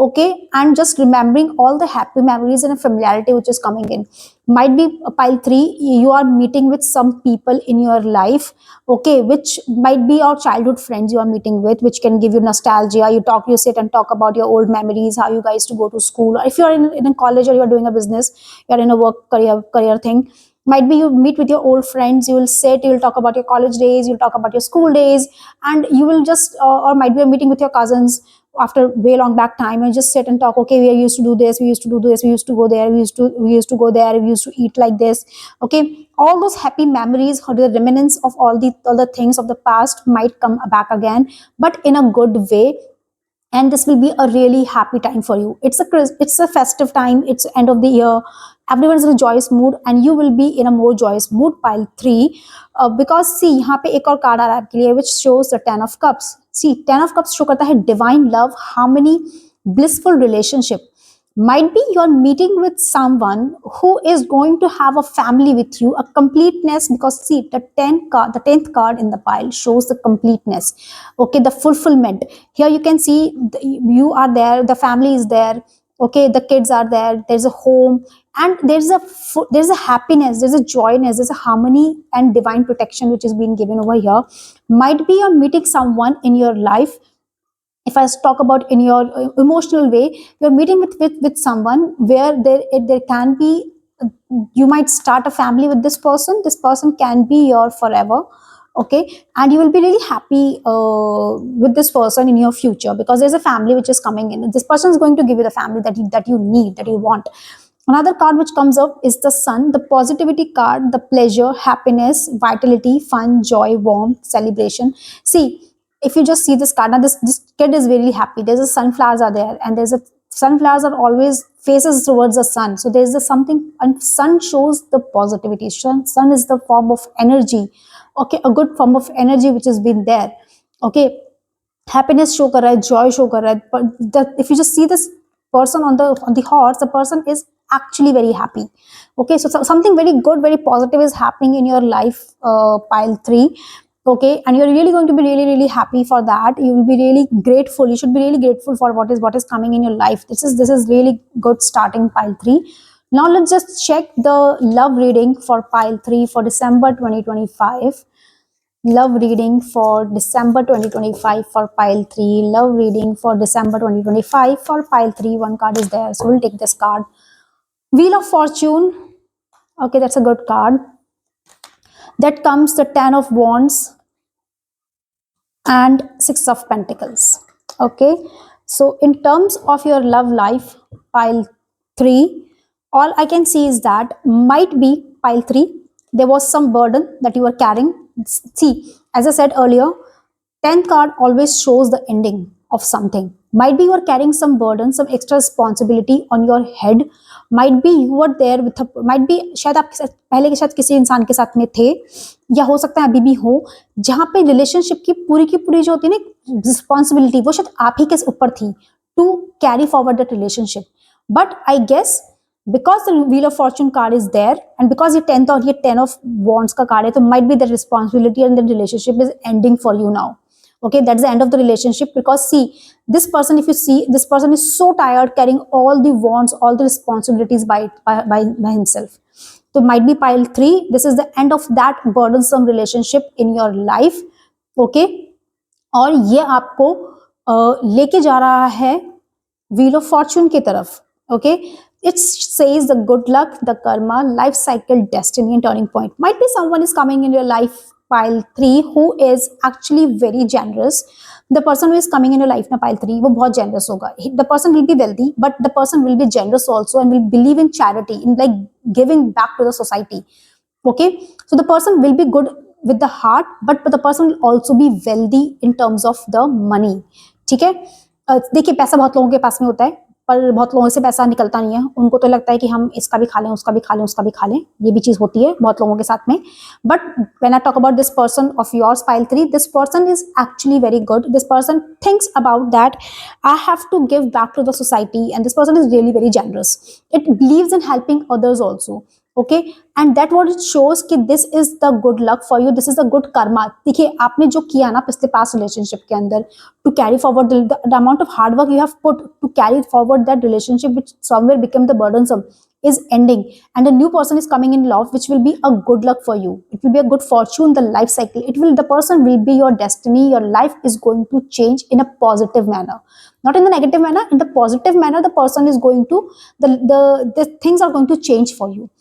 S1: Okay, and just remembering all the happy memories and familiarity which is coming in. Might be pile 3, you are meeting with some people in your life. Okay, which might be your childhood friends you are meeting with, which can give you nostalgia. You sit and talk about your old memories, how you guys to go to school, or if you are in a college, or you are doing a business, you are in a work career thing. Might be you meet with your old friends, you will sit, you will talk about your college days, you'll talk about your school days, and you will just or might be a meeting with your cousins after way long back time, and just sit and talk. Okay, we used to do this, we used to do this, we used to go there, we used to go there, we used to eat like this. Okay, all those happy memories or the remnants of all the things of the past might come back again, but in a good way, and this will be a really happy time for you. It's a festive time, it's end of the year, everyone's in a joyous mood, and you will be in a more joyous mood, pile 3. Because see, यहाँ पे एक और card आ रहा है आपके लिए, which shows the 10 of cups. See, 10 of cups show करता है divine love, harmony, blissful relationship. Might be you're meeting with someone who is going to have a family with you, a completeness, because see, the 10th card in the pile shows the completeness. Okay, the fulfillment. Here you can see you are there, the family is there. Okay, the kids are there, there's a home, and there's a happiness, there's a joyness, there's a harmony and divine protection which is being given over here. Might be you're meeting someone in your life. If I talk about in your emotional way, you're meeting with someone where there can be, you might start a family with this person. This person can be your forever. Okay, and you will be really happy with this person in your future, because there's a family which is coming in. This person is going to give you the family that you need, that you want. Another card which comes up is the Sun, the positivity card, the pleasure, happiness, vitality, fun, joy, warmth, celebration. See, if you just see this card, now this kid is really happy. There's a sunflowers are there, and there's a sunflowers are always faces towards the sun. So there's a something, and sun shows the positivity. Sun is the form of energy. Okay, a good form of energy which has been there. Okay, happiness show kar raha hai, joy show kar raha hai. But if you just see this person on the horse, the person is actually very happy. Okay, so something very good, very positive is happening in your life, pile 3. Okay, and you're really going to be really happy for that. You will be really grateful, you should be really grateful for what is coming in your life. This is really good starting pile 3. Now let's just check the love reading for pile 3 for December 2025. Love reading for December 2025 for pile 3. Love reading for December 2025 for pile 3. One card is there, so we'll take this card. Wheel of Fortune. Okay, that's a good card. That comes the 10 of Wands and 6 of Pentacles. Okay, so in terms of your love life, pile 3, all I can see is that might be pile 3, there was some burden that you were carrying. See, as I said earlier, 10th card always shows the ending of something. Might be you are carrying some burden, some extra responsibility on your head. Might be you were there with might be शायद आपके साथ पहले के साथ किसी इंसान के साथ में थे, या हो सकता है अभी भी हो, जहाँ पे रिलेशनशिप की पूरी जो होती है ना रिस्पॉन्सिबिलिटी, वो शायद आप ही के ऊपर थी to carry forward that relationship. But I guess because the wheel of fortune card is there and because ये 10th और ये 10 of wands का card है, तो might be the responsibility and the relationship is ending for you now. Okay, that's the end of the relationship. Because see, this person, if you see, this person is so tired carrying all the wands, all the responsibilities by himself. So might be pile 3, this is the end of that burdensome relationship in your life. Okay, और ये आपको लेके जा रहा है wheel of fortune की तरफ. Okay, it says the good luck, the karma, life cycle, destiny and turning point. Might be someone is coming in your life, pile 3, who is actually very generous. The person who is coming in your life na pile 3, वो बहुत generous होगा. The person will be wealthy, but the person will be generous also and will believe in charity, in like giving back to the society. Okay, so the person will be good with the heart, but the person will also be wealthy in terms of the money. ठीक है, देखिए पैसा बहुत लोगों के पास में होता है, पर बहुत लोगों से पैसा निकलता नहीं है. उनको तो लगता है कि हम इसका भी खा लें, उसका भी खा लें, उसका भी खा लें. ये भी चीज होती है बहुत लोगों के साथ में. But when I talk about this person of yours pile 3, this person is actually very good. This person thinks about that I have to give back to the society and this person is really very generous. It believes in helping others also. Okay, and that what it shows कि this is the good luck for you, this is the good karma. देखिए आपने जो किया ना पिछले past relationship के अंदर to carry forward the amount of hard work you have put to carry forward that relationship which somewhere became the burdensome is ending, and a new person is coming in love which will be a good luck for you. It will be a good fortune, the life cycle. The person will be your destiny. Your life is going to change in a positive manner, not in the negative manner. In the positive manner, the person is going to the things are going to change for you.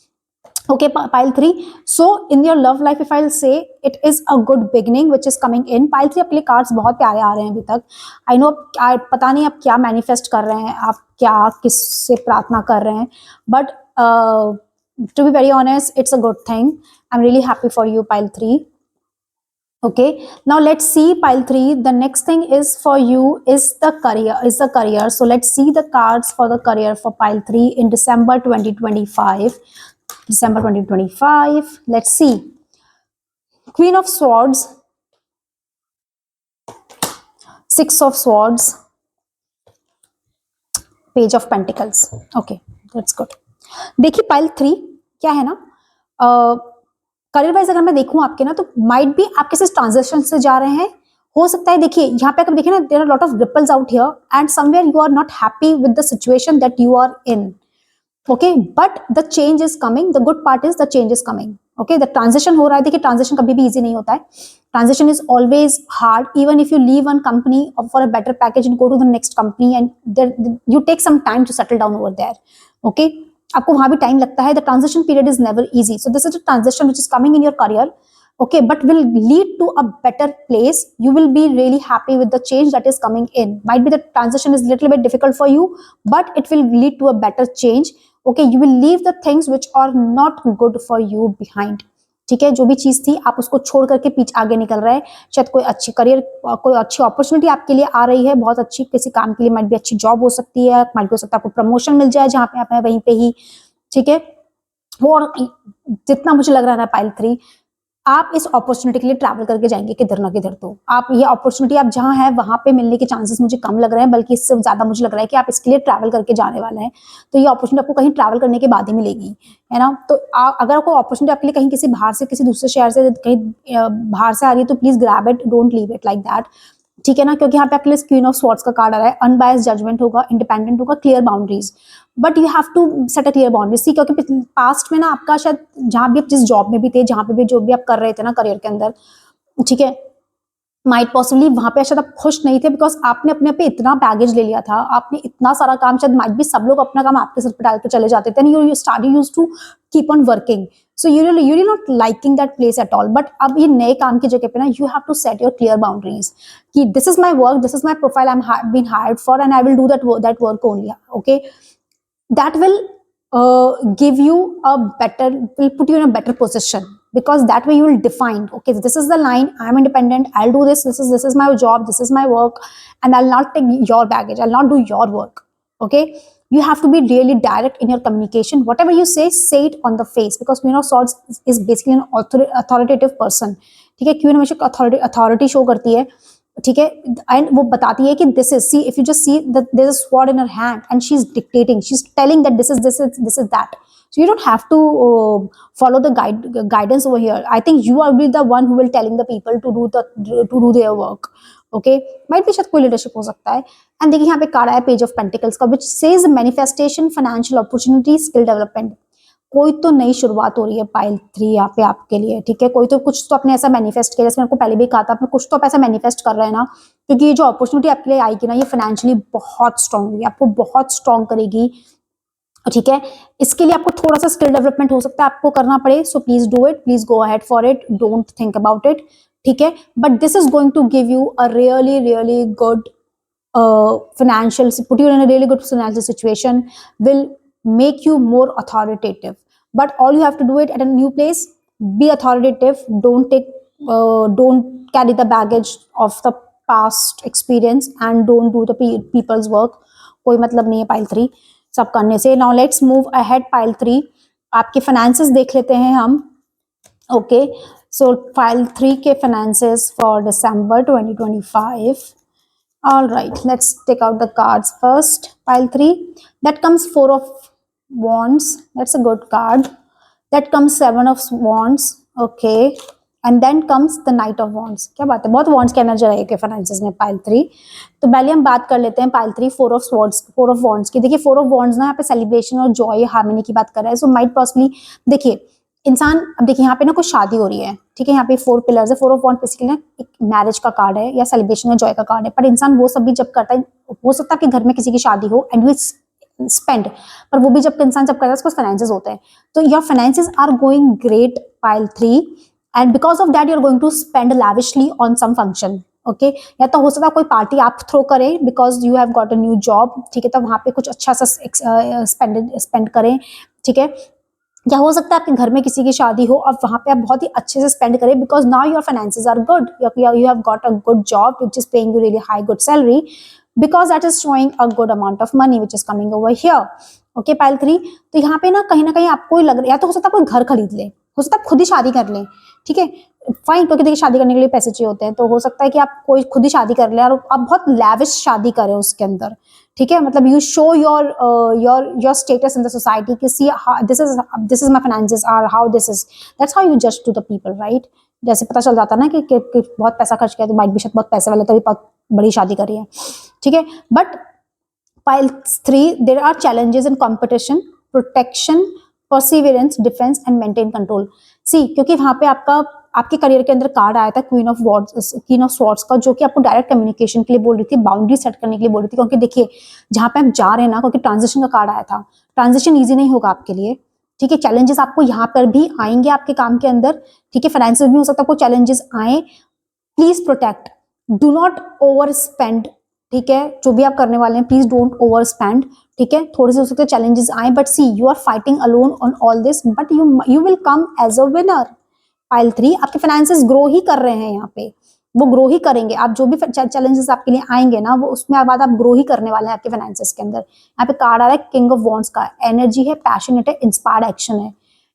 S1: Okay, pile 3. So in your love life, if I'll say, it is a good beginning which is coming in. pile 3 आपके लिए cards बहुत प्यारे आ रहे हैं अभी तक. I know पता नहीं आप क्या मैनिफेस्ट कर रहे हैं, आप क्या किससे प्रार्थना कर रहे हैं, but to be very honest it's a good thing. I am really happy for you pile 3. Okay, now let's see pile 3. The next thing is for you is the career. So let's see the cards for the career for pile 3 in December 2025. December 2025. Let's see. Queen of Swords, Six of Swords, Page of Pentacles. Okay, that's good. देखिए pile 3 क्या है ना, career wise अगर मैं देखूं आपके ना, तो माइट भी आप किसी ट्रांजेक्शन से जा रहे हैं. हो सकता है देखिए यहाँ पे अगर देखिए ना, there are lot of ripples out here and somewhere you are not happy with the situation that you are in. Okay, but the change is coming. The good part is the change is coming. Okay, the transition हो रहा है. देखिए transition कभी भी easy नहीं होता है. Transition is always hard. Even if you leave one company for a better package and go to the next company, and there you take some time to settle down over there. Okay, आपको वहाँ भी time लगता है. The transition period is never easy. So this is a transition which is coming in your career. Okay, but will lead to a better place. You will be really happy with the change that is coming in. Might be the transition is little bit difficult for you, but it will lead to a better change. Okay, you will leave the things which are not good for you behind. ठीक है, जो भी चीज थी आप उसको छोड़ करके पीछे आगे निकल रहे हैं. शायद कोई अच्छी करियर, कोई अच्छी अपॉर्चुनिटी आपके लिए आ रही है, बहुत अच्छी किसी काम के लिए. माइट भी अच्छी जॉब हो सकती है, माइट हो सकता है आपको प्रमोशन मिल जाए जहाँ पे आप हैं वहीं पे ही. ठीक है, और जितना मुझे लग रहा है ना pile 3, आप इस अपॉर्चुनिटी के लिए ट्रैवल करके जाएंगे किधर ना किधर. तो आप ये अपॉर्चुनिटी आप जहां है वहां पे मिलने के चांसेस मुझे कम लग रहे हैं, बल्कि इससे ज्यादा मुझे लग रहा है कि आप इसके लिए ट्रैवल करके जाने वाले हैं. तो ये अपॉर्चुनिटी आपको कहीं ट्रैवल करने के बाद ही मिलेगी, है ना. तो अगर कोई अपॉर्चुनिटी आपके लिए कहीं किसी बाहर से, किसी दूसरे शहर से, कहीं बाहर से आ रही है, तो please grab it, don't leave it like that. ठीक है ना, क्योंकि यहाँ पे आपके लिए क्वीन ऑफ स्वॉर्ड्स का कार्ड आ रहा है. अनबायस्ड जजमेंट होगा, इंडिपेंडेंट होगा, clear boundaries. But you have to set a clear boundaries. See, क्योंकि पास्ट में ना आपका शायद जहां भी आप जिस जॉब में भी थे, जहां पे भी जो भी आप कर रहे थे ना करियर के अंदर, ठीक है, माइट पॉसिबली वहां पे शायद आप खुश नहीं थे, बिकॉज आपने अपने पे इतना बैगेज ले लिया था, आपने इतना सारा काम, शायद माइट भी सब लोग अपना काम आपके सर पे डाल के चले जाते थे. You used to keep on working. So you're not liking that place at all. But अब ये नए काम की जगह पे ना, you have to set your clear boundaries. कि this is my work, this is my profile, I'm been hired for, and I will do that work only. Okay, that will give you a better, will put you in a better position, because that way you will define, okay, this is the line, I'm independent, I'll do this, this is my job, this is my work, and I'll not take your baggage, I'll not do your work. Okay, you have to be really direct in your communication. Whatever you say it on the face, because Queen of Swords is basically an authoritative person. ठीक है, queen हमेशा authority show करती है, ठीक है, and वो बताती है कि this is, see if you just see that there is a sword in her hand and she is dictating, she is telling that this is that. So you don't have to follow the guidance over here. I think you are be the one who will telling the people to do their work. Okay, might be शायद कोई leadership हो सकता है. And देखिए यहाँ पे card आया page of pentacles का, which says manifestation, financial opportunity, skill development. कोई तो नई शुरुआत हो रही है पाइल 3 यहाँ पे आपके लिए. ठीक है, कोई तो कुछ तो आपने ऐसा मैनिफेस्ट किया, जैसे मैंने आपको पहले भी कहा था, आपने कुछ तो पैसा मैनिफेस्ट कर रहे हैं ना, क्योंकि ये जो अपॉर्चुनिटी आपके लिए आएगी ना, ये फाइनेंशियली बहुत स्ट्रांग होगी, आपको बहुत स्ट्रांग करेगी. ठीक है, इसके लिए आपको थोड़ा सा स्किल डेवलपमेंट हो सकता है आपको करना पड़े. So please do it, please go ahead for it, don't think about it. ठीक है, but this is going to give you a really good financial, put you in a really good financial situation, will make you more authoritative. But all you have to do it at a new place, be authoritative, don't carry the baggage of the past experience, and don't do the people's work. कोई मतलब नहीं है pile 3 सब करने से. Now let's move ahead pile 3. आपके finances देख लेते हैं हम. ओके, सो पाइल 3 के finances for December 2025. All right, let's take out the cards first. Pile 3, that comes 4 of wands, that's a good card. That comes 7 of wands. Okay, and then comes the knight of wands. क्या बात है, बहुत wands की energy रहेगी finances में pile 3. तो पहले हम बात कर लेते हैं pile 3 4 of swords, 4 of wands की. देखिए 4 of wands ना यहाँ पे सेलिब्रेशन और जॉय, हार्मनी की बात कर रहा है. सो माइट पर्सनली, देखिए इंसान, अब देखिए यहाँ पे ना कुछ शादी हो रही है. ठीक है, यहाँ पे 4 पिलर्स है. 4 ऑफ वॉन्ड बेसिकली ना एक मैरिज का कार्ड है या सेलिब्रेशन या जॉय का कार्ड है. पर इंसान वो सब भी जब करता है, हो सकता है कि घर में किसी की शादी हो एंड यू स्पेंड, पर वो भी जब इंसान जब करता है उसको फाइनेंसेस होते हैं. तो your finances are going great pile 3, and because of that you are going to spend lavishly on some function. Okay, या तो हो सकता है कोई पार्टी आप थ्रो करें because you have got a new job. ठीक है, तो वहाँ पे कुछ अच्छा सा स्पेंड करें. ठीक है, या हो सकता है आपके घर में किसी की शादी हो और वहां पे आप बहुत ही अच्छे से स्पेंड करें, because now your finances are good, you have got a good job which is paying you really high good salary, because that is showing a good amount of money which is coming over here. Okay pile 3, तो यहाँ पे ना कहीं आपको लग रहा है, या तो हो सकता है कोई घर खरीद ले, हो सकता है आप खुद ही शादी कर लें. ठीक है, फाइन, क्योंकि देखिए शादी करने के लिए पैसे चाहिए होते हैं, तो हो सकता है कि आप कोई खुद ही शादी कर ले और आप बहुत लैविश शादी करें उसके अंदर. ठीक है, मतलब you show your status in the society कि see this is my finances or how this is, that's how you जज टू द पीपल, राइट. जैसे पता चल जाता ना कि बहुत पैसा खर्च किया, तो माइट भी शायद बहुत पैसे वाले तभी बहुत बड़ी शादी करी है. ठीक है, but pile 3 there are challenges in competition, protection, perseverance, defence and maintain control. See, क्योंकि वहां पे आपके करियर के अंदर कार्ड आया था क्वीन ऑफ स्वॉर्ड्स का, जो कि आपको डायरेक्ट कम्युनिकेशन के लिए बोल रही थी, बाउंड्री सेट करने के लिए बोल रही थी. क्योंकि देखिए जहां पे आप जा रहे हैं ना, क्योंकि ट्रांजिशन का कार्ड आया था, ट्रांजिशन ईजी नहीं होगा आपके लिए. ठीक है, चैलेंजेस आपको यहाँ पर भी आएंगे आपके काम के अंदर. ठीक है, फाइनेंशियल भी हो सकता है कोई चैलेंजेस आए. Please protect, do not over spend. ठीक है, जो भी आप करने वाले हैं प्लीज डोंट ओवर स्पेंड. ठीक है, थोड़े से हो सकते चैलेंजेस आए, but see you are fighting alone on all this, but you will come as a winner. Pile 3, आपके फाइनेंसेस ग्रो ही कर रहे हैं यहाँ पे, वो ग्रो ही करेंगे. आप जो भी चैलेंजेस आपके लिए आएंगे ना, वो उसमें बाद आप ग्रो ही करने वाले हैं आपके फाइनेंसेस के अंदर. यहाँ पे कार्ड आ रहा है किंग ऑफ वॉन्ड्स का. एनर्जी है, पैशनेट है, इंस्पायर्ड एक्शन है,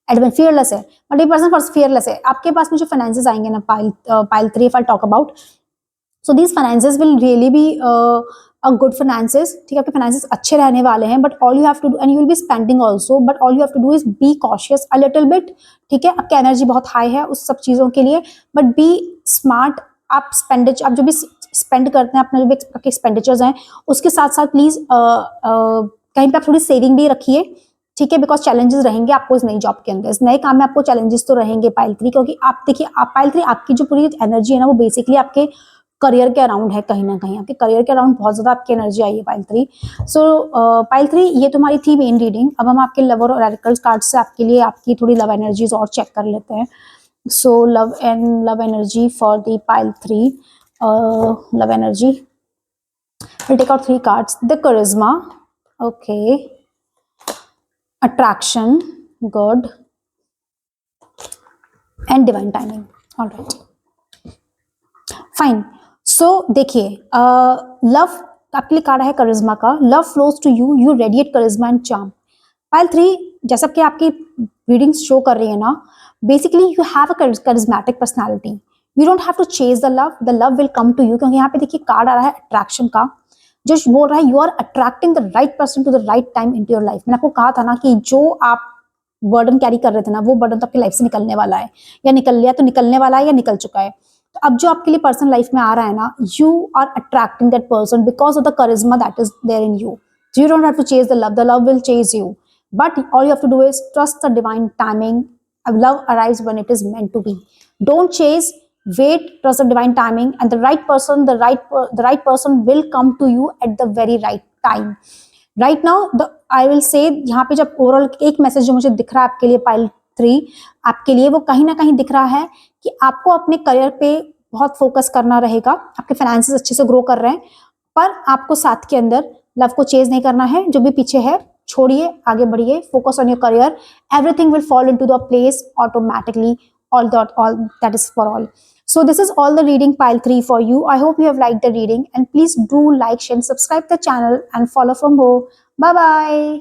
S1: एडवेंचर, फियरलेस है. बट ये पर्सन फियरलेस है. आपके पास में जो फाइनेंसेस आएंगे ना pile 3, if I talk about, so these finances will really be a good finances. ठीक है, आपके फाइनेंसेस अच्छे रहने वाले हैं, but all you have to do, and you will be spending also, but all you have to do is be cautious a little bit. ठीक है, आपकी एनर्जी बहुत हाई है उस सब चीज़ों के लिए, बट बी स्मार्ट. आप जो भी स्पेंड करते हैं, अपने जो भी एक्सपेंडिचर्स हैं, उसके साथ साथ प्लीज कहीं पे आप थोड़ी सेविंग भी रखिए. ठीक है, बिकॉज चैलेंजेस रहेंगे आपको इस नई जॉब के अंदर, इस नए काम में आपको चैलेंजेस तो रहेंगे पाइल 3, क्योंकि आप देखिए पाइल 3 आपकी जो पूरी एनर्जी है ना, वो बेसिकली आपके करियर के अराउंड है. कहीं ना कहीं आपके करियर के अराउंड बहुत ज्यादा आपकी एनर्जी आई है पाइल 3. सो पाइल 3, ये तुम्हारी थी मेन रीडिंग. अब हम आपके लव और ऑरेकल कार्ड से आपके लिए आपकी थोड़ी लव एनर्जीज और चेक कर लेते हैं. So love energy for the pile 3. Love energy, we'll take out 3 cards. The charisma, okay, attraction, good, and divine timing. All right, fine. So देखिए, love आपके लिए कार्ड है करिश्मा का. Love flows to you, you radiate charisma and charm. Pile 3, जैसा कि आपकी readings show कर रही है ना, basically you have a charismatic personality. You don't have to chase the love will come to you. क्योंकि यहाँ पे देखिए कार्ड आ रहा है अट्रैक्शन का, जो बोल रहा है you are attracting the right person to the right time in your life. मैंने आपको कहा था ना कि जो आप बर्डन कैरी कर रहे थे ना, वो बर्डन तो आपकी लाइफ से निकलने वाला है, या निकल लिया तो निकलने वाला है, या निकल चुका है. तो अब जो आपके लिए पर्सन लाइफ में आ रहा है ना, you are attracting that person because of the charisma that is there in you. You don't have to chase the love will chase you, but all you have to do is trust the divine timing. Love arrives when it is meant to be. Don't chase, wait, trust the divine timing, and the right person will come to you at the very right time. Right now I will say, यहाँ पे जब overall एक message जो मुझे दिख रहा है आपके लिए पाइल 3, आपके लिए वो कहीं ना कहीं दिख रहा है कि आपको अपने करियर पे बहुत फोकस करना रहेगा. आपके फाइनेंसेस अच्छे से ग्रो कर रहे हैं, पर आपको साथ के अंदर लव को चेज नहीं करना है. जो भी पीछे है छोड़िए, आगे बढ़िए, focus on your career. Everything will fall into the place automatically. All that is for all. So this is all the reading pile 3 for you. I hope you have liked the reading, and please do like, share, and subscribe the channel and follow for more. Bye bye.